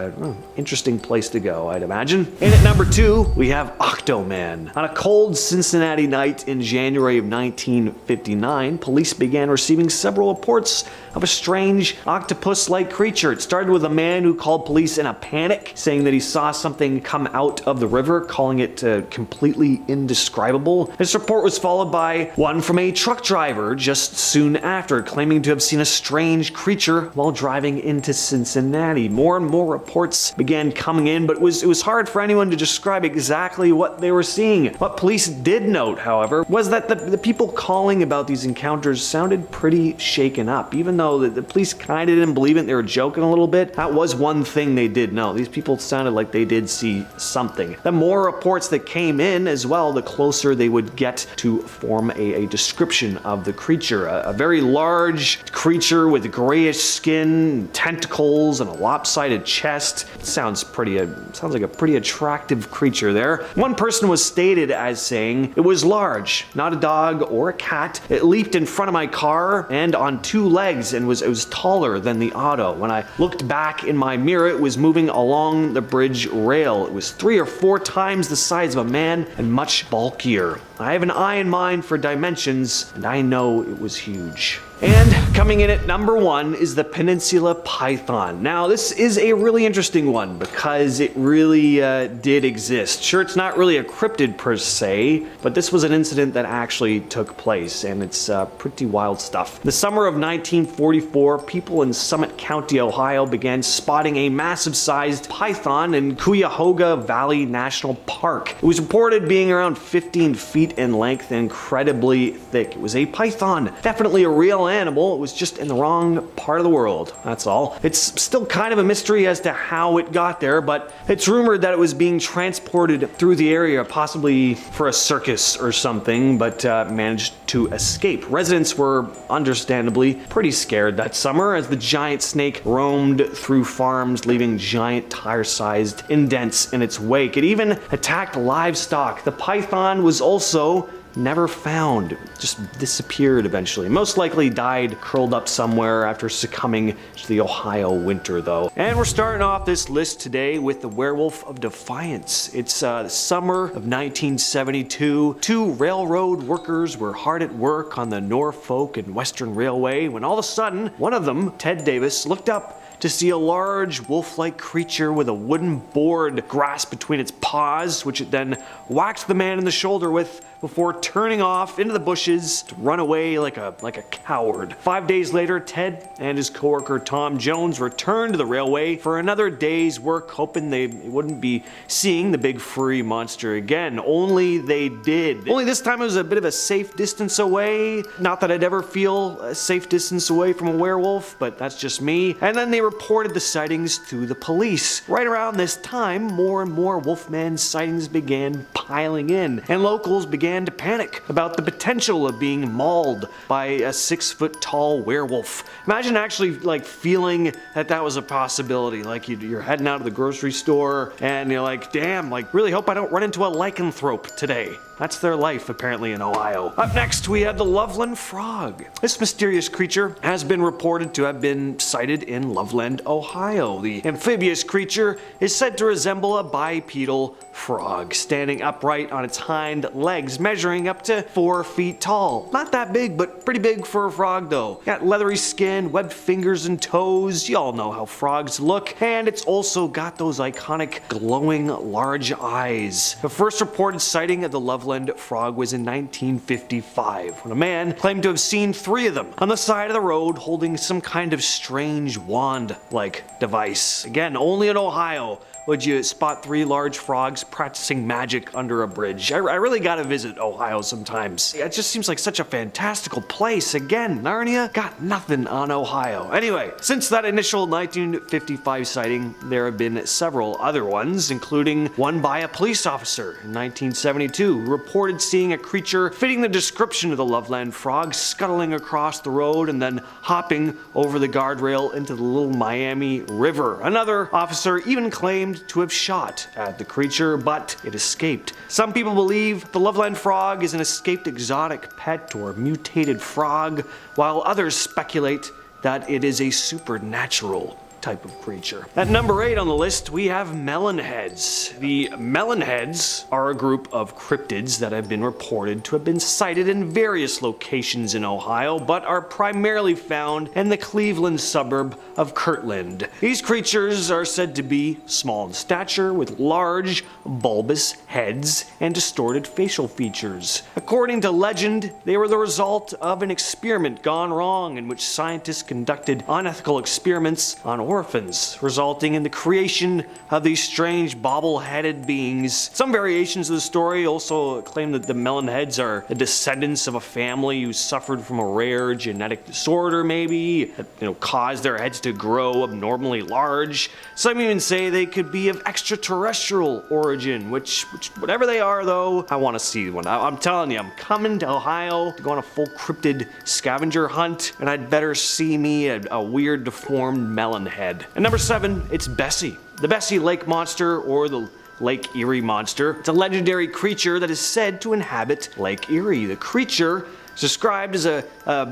Interesting place to go, I'd imagine. And at number 2, we have Octoman. On a cold Cincinnati night in January of 1959, police began receiving several reports of a strange octopus-like creature. It started with a man who called police in a panic, saying that he saw something come out of the river, calling it completely indescribable. This report was followed by one from a truck driver just soon after, claiming to have seen a strange creature while driving into Cincinnati. More and more reports began coming in, but it was hard for anyone to describe exactly what they were seeing. What police did note, however, was that the people calling about these encounters sounded pretty shaken up. Even though the police kind of didn't believe it, they were joking a little bit, that was one thing they did know. These people sounded like they did see something. The more reports that came in as well, the closer they would get to form a description of the creature. A very large creature with grayish skin, tentacles, and a lopsided chest. Sounds like a pretty attractive creature there. One person was stated as saying, "It was large, not a dog or a cat. It leaped in front of my car and on 2 legs and it was taller than the auto. When I looked back in my mirror, it was moving along the bridge rail. It was 3 or 4 times the size of a man and much bulkier. I have an eye in mind for dimensions, and I know it was huge." And coming in at number 1 is the Peninsula Python. Now, this is a really interesting one because it really did exist. Sure, it's not really a cryptid per se, but this was an incident that actually took place, and it's pretty wild stuff. The summer of 1944, people in Summit County, Ohio began spotting a massive-sized python in Cuyahoga Valley National Park. It was reported being around 15 feet in length and incredibly thick. It was a python, definitely a real animal. It was just in the wrong part of the world, that's all. It's still kind of a mystery as to how it got there, but it's rumored that it was being transported through the area, possibly for a circus or something, but managed to escape. Residents were understandably pretty scared that summer as the giant snake roamed through farms, leaving giant tire-sized indents in its wake. It even attacked livestock. The python was also never found, just disappeared eventually. Most likely died curled up somewhere after succumbing to the Ohio winter though. And we're starting off this list today with the Werewolf of Defiance. It's the summer of 1972. 2 railroad workers were hard at work on the Norfolk and Western Railway when all of a sudden, one of them, Ted Davis, looked up to see a large wolf-like creature with a wooden board grasped between its paws, which it then whacked the man in the shoulder with before turning off into the bushes to run away like a coward. 5 days later, Ted and his coworker Tom Jones returned to the railway for another day's work, hoping they wouldn't be seeing the big furry monster again. Only they did. Only this time it was a bit of a safe distance away. Not that I'd ever feel a safe distance away from a werewolf, but that's just me. And then they reported the sightings to the police. Right around this time, more and more Wolfman sightings began piling in, and locals began to panic about the potential of being mauled by a 6-foot-tall werewolf. Imagine actually feeling that was a possibility. Like you're heading out of the grocery store and you're like, damn, really hope I don't run into a lycanthrope today. That's their life, apparently, in Ohio. Up next, we have the Loveland Frog. This mysterious creature has been reported to have been sighted in Loveland, Ohio. The amphibious creature is said to resemble a bipedal frog, standing upright on its hind legs, measuring up to 4 feet tall. Not that big, but pretty big for a frog, though. Got leathery skin, webbed fingers and toes. You all know how frogs look. And it's also got those iconic glowing large eyes. The first reported sighting of the Loveland frog was in 1955, when a man claimed to have seen 3 of them on the side of the road holding some kind of strange wand-like device. Again, only in Ohio, would you spot 3 large frogs practicing magic under a bridge. I really gotta visit Ohio sometimes. It just seems like such a fantastical place. Again, Narnia got nothing on Ohio. Anyway, since that initial 1955 sighting, there have been several other ones, including one by a police officer in 1972 who reported seeing a creature fitting the description of the Loveland frog scuttling across the road and then hopping over the guardrail into the Little Miami River. Another officer even claimed to have shot at the creature, but it escaped. Some people believe the Loveland frog is an escaped exotic pet or mutated frog, while others speculate that it is a supernatural type of creature. At number 8 on the list, we have melonheads. The melonheads are a group of cryptids that have been reported to have been sighted in various locations in Ohio, but are primarily found in the Cleveland suburb of Kirtland. These creatures are said to be small in stature with large, bulbous heads and distorted facial features. According to legend, they were the result of an experiment gone wrong in which scientists conducted unethical experiments on orphans, resulting in the creation of these strange bobble-headed beings. Some variations of the story also claim that the melonheads are the descendants of a family who suffered from a rare genetic disorder, maybe, that caused their heads to grow abnormally large. Some even say they could be of extraterrestrial origin, which whatever they are though, I want to see one. I'm telling you, I'm coming to Ohio to go on a full cryptid scavenger hunt, and I'd better see me a weird deformed melonhead. At number 7, it's Bessie. The Bessie Lake Monster, or the Lake Erie Monster. It's a legendary creature that is said to inhabit Lake Erie. The creature is described as a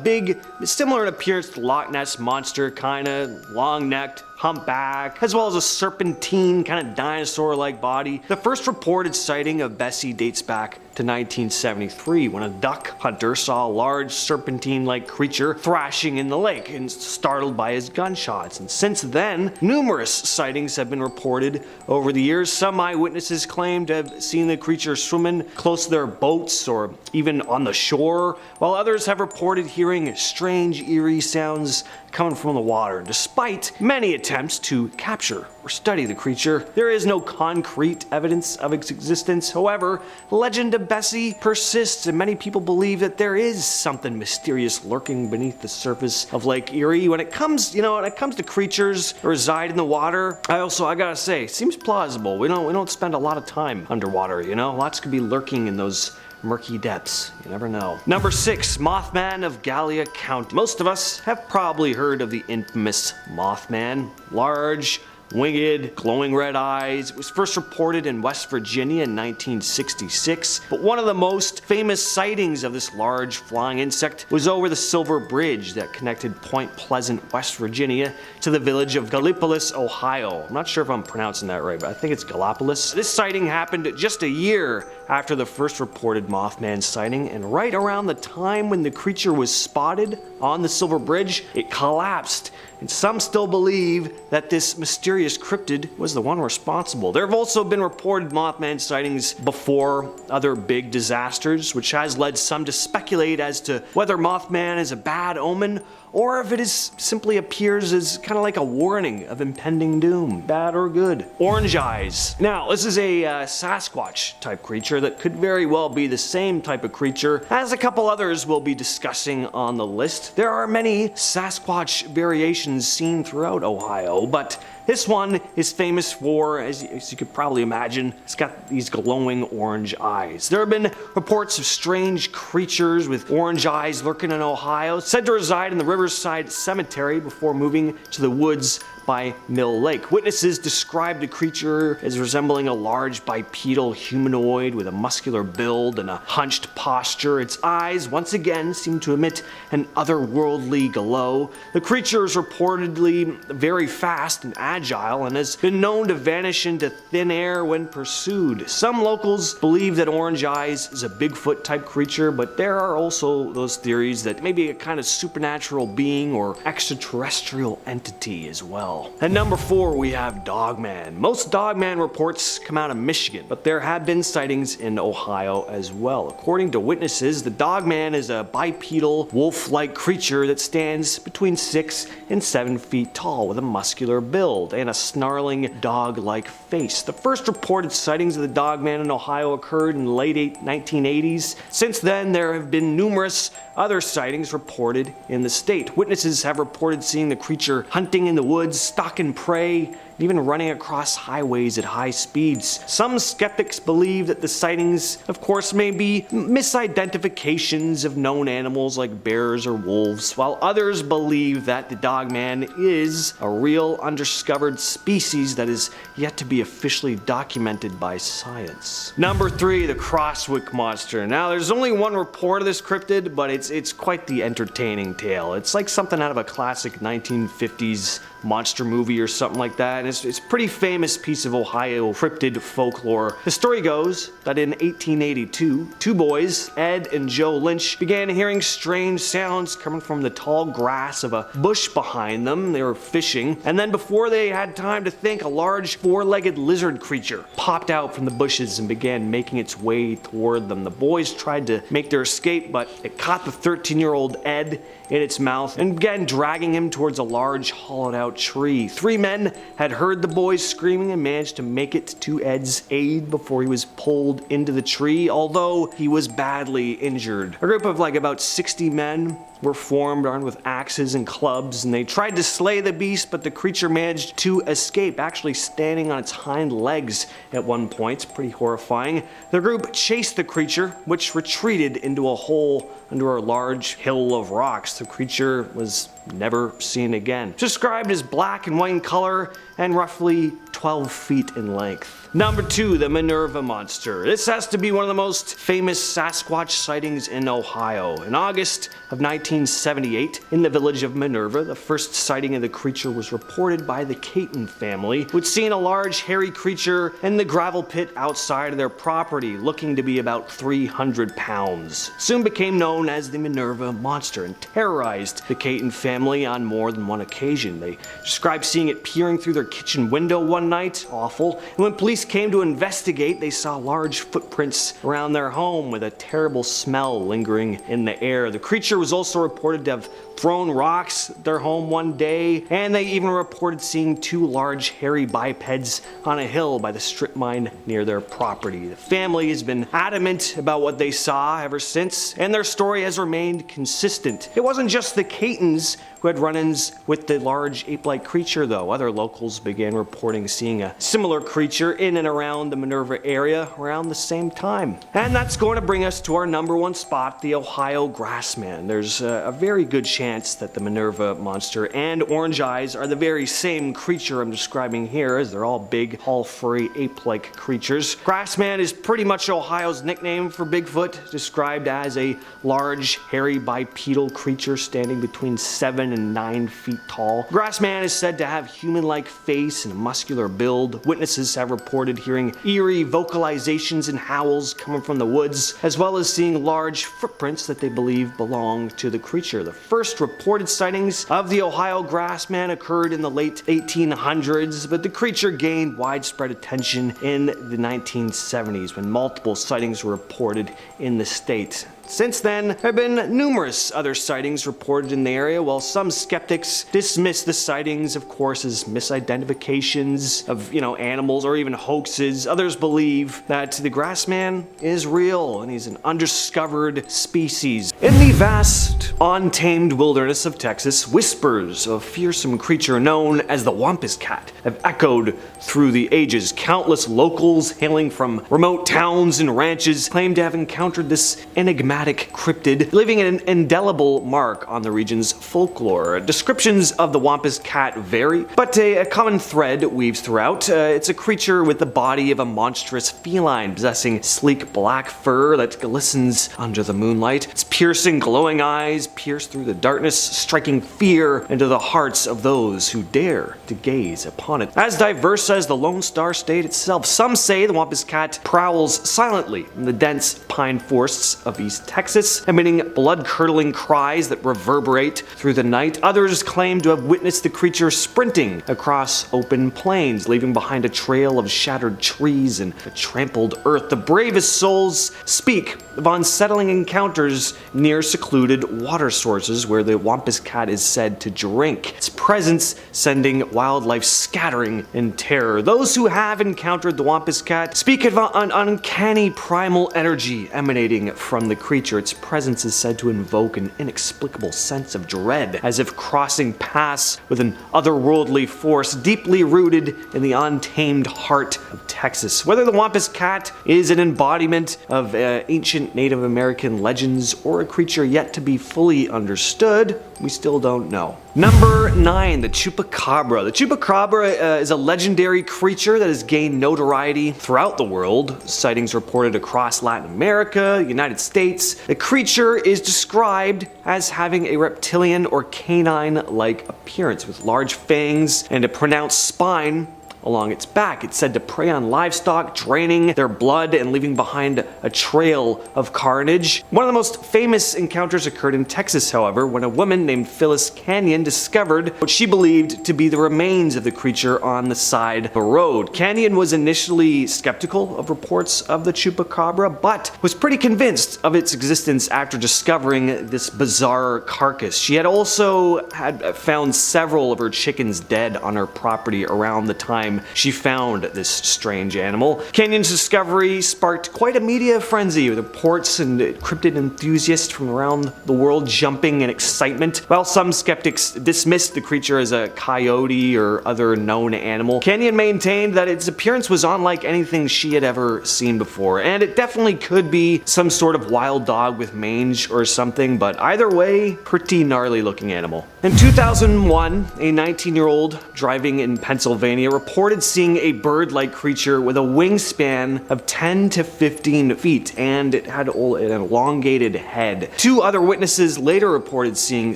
big, similar in appearance to Loch Ness Monster, kinda long-necked, humpback, as well as a serpentine, kind of dinosaur-like body. The first reported sighting of Bessie dates back to 1973 when a duck hunter saw a large serpentine-like creature thrashing in the lake and startled by his gunshots. And since then, numerous sightings have been reported over the years. Some eyewitnesses claim to have seen the creature swimming close to their boats or even on the shore, while others have reported hearing strange, eerie sounds coming from the water. Despite many attempts to capture or study the creature, there is no concrete evidence of its existence. However, the legend of Bessie persists, and many people believe that there is something mysterious lurking beneath the surface of Lake Erie. When it comes to creatures that reside in the water, I gotta say, it seems plausible. We don't spend a lot of time underwater, Lots could be lurking in those murky depths. You never know. Number 6, Mothman of Gallia County. Most of us have probably heard of the infamous Mothman. Large, winged, glowing red eyes. It was first reported in West Virginia in 1966, but one of the most famous sightings of this large flying insect was over the Silver Bridge that connected Point Pleasant, West Virginia to the village of Gallipolis, Ohio. I'm not sure if I'm pronouncing that right, but I think it's Gallipolis. This sighting happened just a year after the first reported Mothman sighting, and right around the time when the creature was spotted on the Silver Bridge, it collapsed. And some still believe that this mysterious cryptid was the one responsible. There have also been reported Mothman sightings before other big disasters, which has led some to speculate as to whether Mothman is a bad omen or if it is simply appears as kind of like a warning of impending doom, bad or good. Orange eyes. Now, this is a Sasquatch type creature that could very well be the same type of creature as a couple others we'll be discussing on the list. There are many Sasquatch variations seen throughout Ohio, but this one is famous for, as you could probably imagine, it's got these glowing orange eyes. There have been reports of strange creatures with orange eyes lurking in Ohio, said to reside in the Riverside Cemetery before moving to the woods by Mill Lake. Witnesses described the creature as resembling a large bipedal humanoid with a muscular build and a hunched posture. Its eyes, once again, seem to emit an otherworldly glow. The creature is reportedly very fast and agile and has been known to vanish into thin air when pursued. Some locals believe that Orange Eyes is a Bigfoot type creature, but there are also those theories that maybe a kind of supernatural being or extraterrestrial entity as well. well. At number 4, we have Dogman. Most Dogman reports come out of Michigan, but there have been sightings in Ohio as well. According to witnesses, the Dogman is a bipedal, wolf-like creature that stands between 6 and 7 feet tall with a muscular build and a snarling dog-like face. The first reported sightings of the Dogman in Ohio occurred in the late 1980s. Since then, there have been numerous other sightings reported in the state. Witnesses have reported seeing the creature hunting in the woods, stalking prey, even running across highways at high speeds. Some skeptics believe that the sightings, of course, may be misidentifications of known animals like bears or wolves, while others believe that the Dogman is a real undiscovered species that is yet to be officially documented by science. Number 3, the Crosswick Monster. Now, there's only one report of this cryptid, but it's quite the entertaining tale. It's like something out of a classic 1950s monster movie or something like that. And it's a pretty famous piece of Ohio cryptid folklore. The story goes that in 1882, two boys, Ed and Joe Lynch, began hearing strange sounds coming from the tall grass of a bush behind them. They were fishing, and then before they had time to think, a large four-legged lizard creature popped out from the bushes and began making its way toward them. The boys tried to make their escape, but it caught the 13-year-old Ed in its mouth and began dragging him towards a large hollowed-out tree. 3 men had heard the boys screaming and managed to make it to Ed's aid before he was pulled into the tree, although he was badly injured. A group of like about 60 men were formed, armed with axes and clubs, and they tried to slay the beast, but the creature managed to escape, actually standing on its hind legs at one point. It's pretty horrifying. The group chased the creature, which retreated into a hole under a large hill of rocks. The creature was never seen again. Described as black and white in color and roughly 12 feet in length. Number 2, the Minerva Monster. This has to be one of the most famous Sasquatch sightings in Ohio. In August of 1978, in the village of Minerva, the first sighting of the creature was reported by the Caton family, who'd seen a large hairy creature in the gravel pit outside of their property, looking to be about 300 pounds. It soon became known as the Minerva Monster and terrorized the Caton family on more than one occasion. They described seeing it peering through their kitchen window one night, awful, and when police came to investigate, they saw large footprints around their home with a terrible smell lingering in the air. The creature was also reported to have thrown rocks at their home one day, and they even reported seeing 2 large hairy bipeds on a hill by the strip mine near their property. The family has been adamant about what they saw ever since, and their story has remained consistent. It wasn't just the Catons who had run-ins with the large ape-like creature, though. Other locals began reporting seeing a similar creature in and around the Minerva area around the same time. And that's going to bring us to our number 1 spot, the Ohio Grassman. There's a very good chance that the Minerva Monster and Orange Eyes are the very same creature I'm describing here, as they're all big, all furry, ape-like creatures. Grassman is pretty much Ohio's nickname for Bigfoot, described as a large, hairy, bipedal creature standing between 7 and 9 feet tall. Grassman is said to have human-like face and a muscular build. Witnesses have reported hearing eerie vocalizations and howls coming from the woods, as well as seeing large footprints that they believe belong to the creature. The first reported sightings of the Ohio Grassman occurred in the late 1800s, but the creature gained widespread attention in the 1970s when multiple sightings were reported in the state. Since then, there have been numerous other sightings reported in the area, while some skeptics dismiss the sightings, of course, as misidentifications of, animals or even hoaxes. Others believe that the Grassman is real and he's an undiscovered species. In the vast, untamed wilderness of Texas, whispers of a fearsome creature known as the Wampus Cat have echoed through the ages. Countless locals hailing from remote towns and ranches claim to have encountered this enigmatic cryptid, leaving an indelible mark on the region's folklore. Descriptions of the Wampus Cat vary, but a common thread weaves throughout. It's a creature with the body of a monstrous feline, possessing sleek black fur that glistens under the moonlight. Its piercing, glowing eyes pierce through the darkness, striking fear into the hearts of those who dare to gaze upon it. As diverse as the Lone Star State itself, some say the Wampus Cat prowls silently in the dense pine forests of East Texas, emitting blood-curdling cries that reverberate through the night. Others claim to have witnessed the creature sprinting across open plains, leaving behind a trail of shattered trees and trampled earth. The bravest souls speak of unsettling encounters near secluded water sources where the Wampus cat is said to drink, its presence sending wildlife scattering in terror. Those who have encountered the Wampus cat speak of an uncanny primal energy emanating from the creature. Its presence is said to invoke an inexplicable sense of dread, as if crossing paths with an otherworldly force deeply rooted in the untamed heart of Texas. Whether the Wampus cat is an embodiment of ancient Native American legends or a creature yet to be fully understood, we still don't know. Number 9, the Chupacabra. The Chupacabra is a legendary creature that has gained notoriety throughout the world. Sightings reported across Latin America, the United States. The creature is described as having a reptilian or canine-like appearance with large fangs and a pronounced spine along its back. It's said to prey on livestock, draining their blood and leaving behind a trail of carnage. One of the most famous encounters occurred in Texas, however, when a woman named Phyllis Canyon discovered what she believed to be the remains of the creature on the side of a road. Canyon was initially skeptical of reports of the Chupacabra, but was pretty convinced of its existence after discovering this bizarre carcass. She had also found several of her chickens dead on her property around the time she found this strange animal. Canyon's discovery sparked quite a media frenzy, with reports and cryptid enthusiasts from around the world jumping in excitement. While some skeptics dismissed the creature as a coyote or other known animal, Canyon maintained that its appearance was unlike anything she had ever seen before, and it definitely could be some sort of wild dog with mange or something, but either way, pretty gnarly looking animal. In 2001, a 19-year-old driving in Pennsylvania reported seeing a bird-like creature with a wingspan of 10 to 15 feet, and it had an elongated head. 2 other witnesses later reported seeing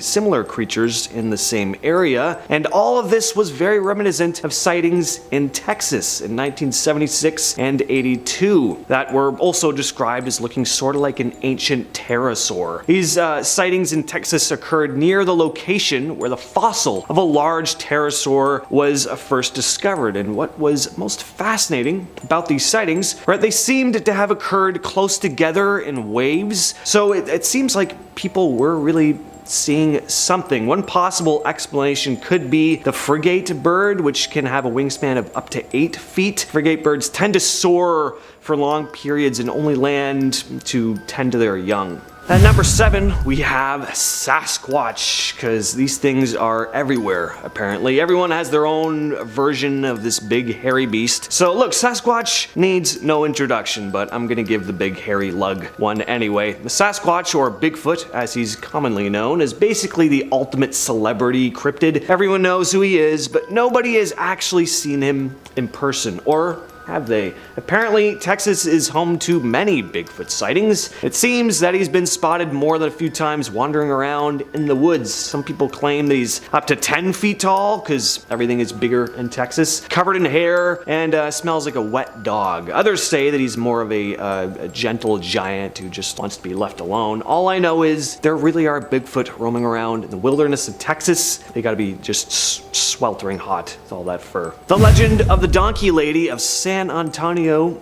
similar creatures in the same area, and all of this was very reminiscent of sightings in Texas in 1976 and 82 that were also described as looking sort of like an ancient pterosaur. These sightings in Texas occurred near the location where the fossil of a large pterosaur was first discovered. And what was most fascinating about these sightings, right, they seemed to have occurred close together in waves. So it seems like people were really seeing something. One possible explanation could be the frigate bird, which can have a wingspan of up to 8 feet. Frigate birds tend to soar for long periods and only land to tend to their young. At number 7, we have Sasquatch, because these things are everywhere, apparently. Everyone has their own version of this big hairy beast. So look, Sasquatch needs no introduction, but I'm gonna give the big hairy lug one anyway. The Sasquatch, or Bigfoot, as he's commonly known, is basically the ultimate celebrity cryptid. Everyone knows who he is, but nobody has actually seen him in person, or have they? Apparently, Texas is home to many Bigfoot sightings. It seems that he's been spotted more than a few times wandering around in the woods. Some people claim that he's up to 10 feet tall, because everything is bigger in Texas, covered in hair, and smells like a wet dog. Others say that he's more of a gentle giant who just wants to be left alone. All I know is there really are Bigfoot roaming around in the wilderness of Texas. They gotta be just sweltering hot with all that fur. The legend of the donkey lady of San Antonio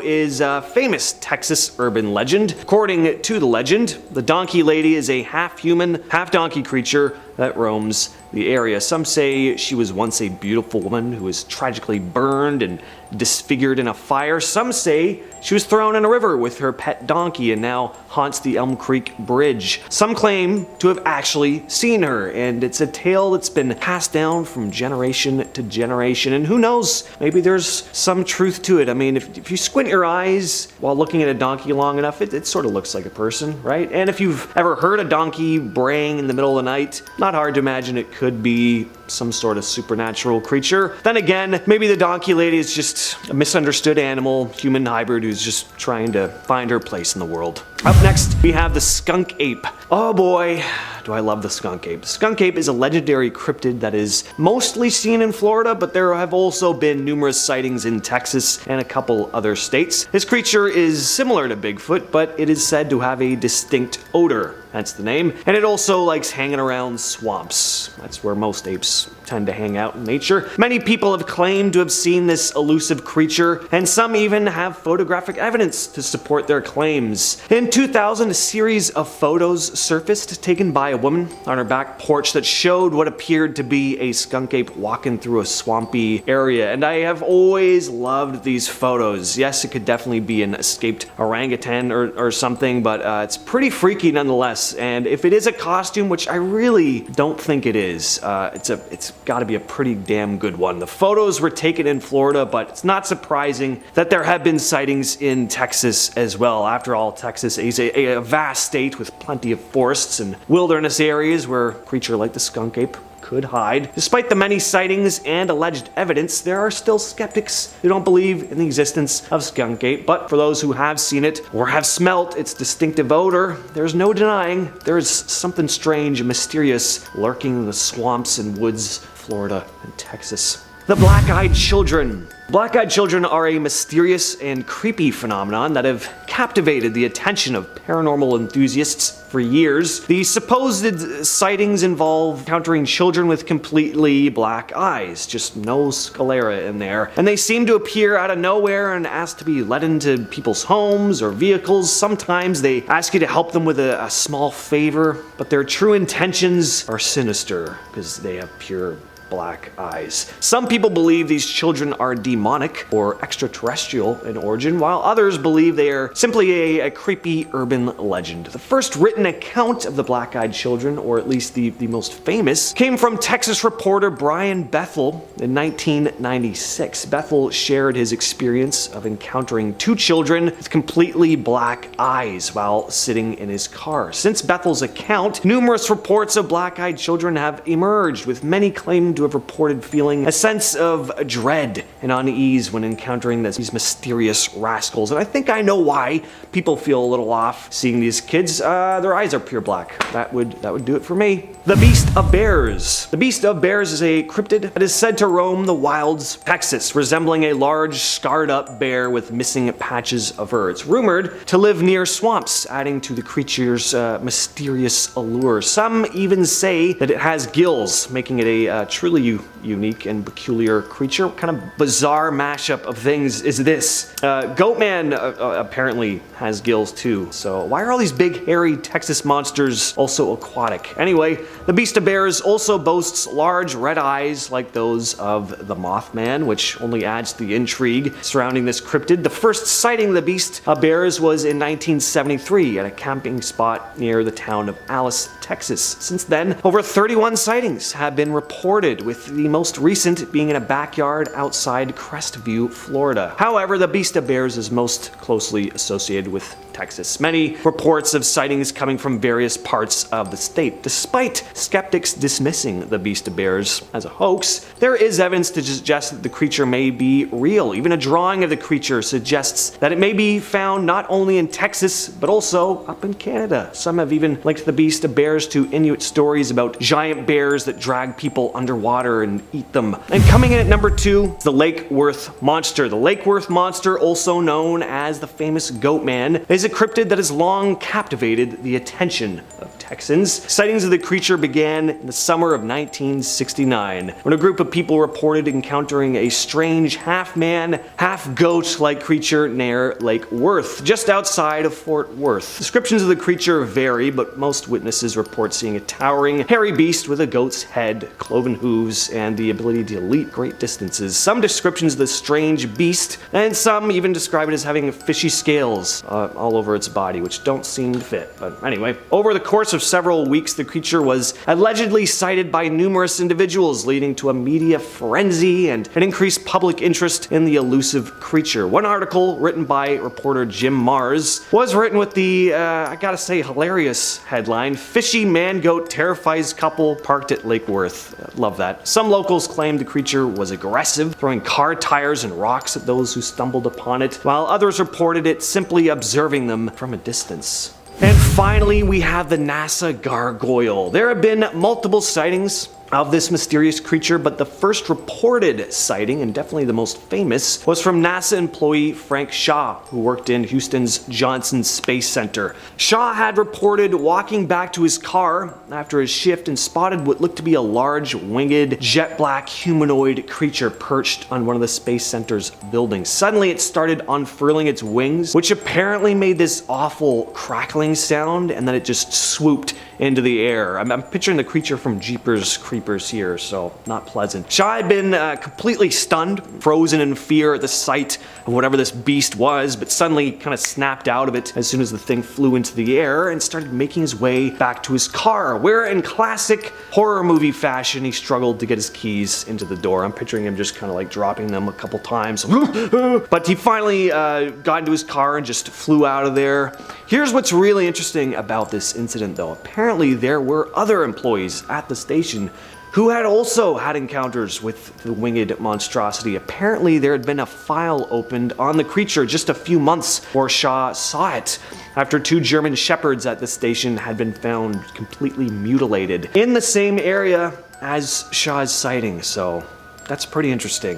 is a famous Texas urban legend. According to the legend, the donkey lady is a half-human, half-donkey creature that roams the area. Some say she was once a beautiful woman who was tragically burned and disfigured in a fire. Some say she was thrown in a river with her pet donkey and now haunts the Elm Creek Bridge. Some claim to have actually seen her, and it's a tale that's been passed down from generation to generation, and who knows, maybe there's some truth to it. I mean, if you squint your eyes while looking at a donkey long enough, it sort of looks like a person, right? And if you've ever heard a donkey braying in the middle of the night, not hard to imagine it could be some sort of supernatural creature. Then again, maybe the donkey lady is just a misunderstood animal, human hybrid who's just trying to find her place in the world. Up next, we have the skunk ape. Oh boy, do I love the skunk ape. The skunk ape is a legendary cryptid that is mostly seen in Florida, but there have also been numerous sightings in Texas and a couple other states. This creature is similar to Bigfoot, but it is said to have a distinct odor. That's the name. And it also likes hanging around swamps. That's where most apes tend to hang out in nature. Many people have claimed to have seen this elusive creature, and some even have photographic evidence to support their claims. In 2000, a series of photos surfaced taken by a woman on her back porch that showed what appeared to be a skunk ape walking through a swampy area. And I have always loved these photos. Yes, it could definitely be an escaped orangutan or something, but it's pretty freaky nonetheless. And if it is a costume, which I really don't think it is, it's got to be a pretty damn good one. The photos were taken in Florida, but it's not surprising that there have been sightings in Texas as well. After all, Texas is a vast state with plenty of forests and wilderness areas where a creature like the skunk ape could hide. Despite the many sightings and alleged evidence, there are still skeptics who don't believe in the existence of skunk ape, but for those who have seen it or have smelt its distinctive odor, there's no denying there is something strange and mysterious lurking in the swamps and woods of Florida and Texas. The black-eyed children. Black-eyed children are a mysterious and creepy phenomenon that have captivated the attention of paranormal enthusiasts for years. The supposed sightings involve encountering children with completely black eyes, just no sclera in there, and they seem to appear out of nowhere and ask to be let into people's homes or vehicles. Sometimes they ask you to help them with a small favor, but their true intentions are sinister because they have pure black eyes. Some people believe these children are demonic or extraterrestrial in origin, while others believe they are simply a creepy urban legend. The first written account of the black-eyed children, or at least the most famous, came from Texas reporter Brian Bethel in 1996. Bethel shared his experience of encountering two children with completely black eyes while sitting in his car. Since Bethel's account, numerous reports of black-eyed children have emerged, with many claiming to have reported feeling a sense of dread and unease when encountering these mysterious rascals. And I think I know why people feel a little off seeing these kids. Their eyes are pure black. That would do it for me. The Beast of Bears. The Beast of Bears is a cryptid that is said to roam the wilds of Texas, resembling a large, scarred-up bear with missing patches of fur. It's rumored to live near swamps, adding to the creature's mysterious allure. Some even say that it has gills, making it a truly unique and peculiar creature. What kind of bizarre mashup of things is this? Goatman apparently has gills too. So why are all these big hairy Texas monsters also aquatic? Anyway, the Beast of Bears also boasts large red eyes like those of the Mothman, which only adds to the intrigue surrounding this cryptid. The first sighting of the Beast of Bears was in 1973 at a camping spot near the town of Alice, Texas. Since then, over 31 sightings have been reported, with the most recent being in a backyard outside Crestview, Florida. However, the Beast of Bears is most closely associated with Texas. Many reports of sightings coming from various parts of the state. Despite skeptics dismissing the Beast of Bears as a hoax, there is evidence to suggest that the creature may be real. Even a drawing of the creature suggests that it may be found not only in Texas, but also up in Canada. Some have even linked the Beast of Bears to Inuit stories about giant bears that drag people underwater and eat them. And coming in at number 2, the Lake Worth Monster. The Lake Worth Monster, also known as the famous Goatman, is a cryptid that has long captivated the attention of Texans. Sightings of the creature began in the summer of 1969, when a group of people reported encountering a strange half-man, half-goat-like creature near Lake Worth, just outside of Fort Worth. Descriptions of the creature vary, but most witnesses report seeing a towering, hairy beast with a goat's head, cloven hooves, and the ability to leap great distances. Some descriptions of the strange beast, and some even describe it as having fishy scales all over its body, which don't seem to fit. But anyway, over the course of several weeks, the creature was allegedly sighted by numerous individuals, leading to a media frenzy and an increased public interest in the elusive creature. One article written by reporter Jim Mars was written with the, I gotta say, hilarious headline, "Fishy man-goat terrifies couple parked at Lake Worth." Love that. Some locals claimed the creature was aggressive, throwing car tires and rocks at those who stumbled upon it, while others reported it simply observing them from a distance. And finally, we have the NASA gargoyle. There have been multiple sightings of this mysterious creature, but the first reported sighting, and definitely the most famous, was from NASA employee Frank Shaw, who worked in Houston's Johnson Space Center. Shaw had reported walking back to his car after his shift and spotted what looked to be a large, winged, jet black humanoid creature perched on one of the Space Center's buildings. Suddenly, it started unfurling its wings, which apparently made this awful crackling sound, and then it just swooped into the air. I'm picturing the creature from Jeepers Creepers here, so not pleasant. Shaw had been completely stunned, frozen in fear at the sight of whatever this beast was, but suddenly kind of snapped out of it as soon as the thing flew into the air and started making his way back to his car, where in classic horror movie fashion, he struggled to get his keys into the door. I'm picturing him just kind of like dropping them a couple times. But he finally got into his car and just flew out of there. Here's what's really interesting about this incident though. Apparently there were other employees at the station who had also had encounters with the winged monstrosity. Apparently there had been a file opened on the creature just a few months before Shaw saw it, after 2 German shepherds at the station had been found completely mutilated in the same area as Shaw's sighting. So that's pretty interesting.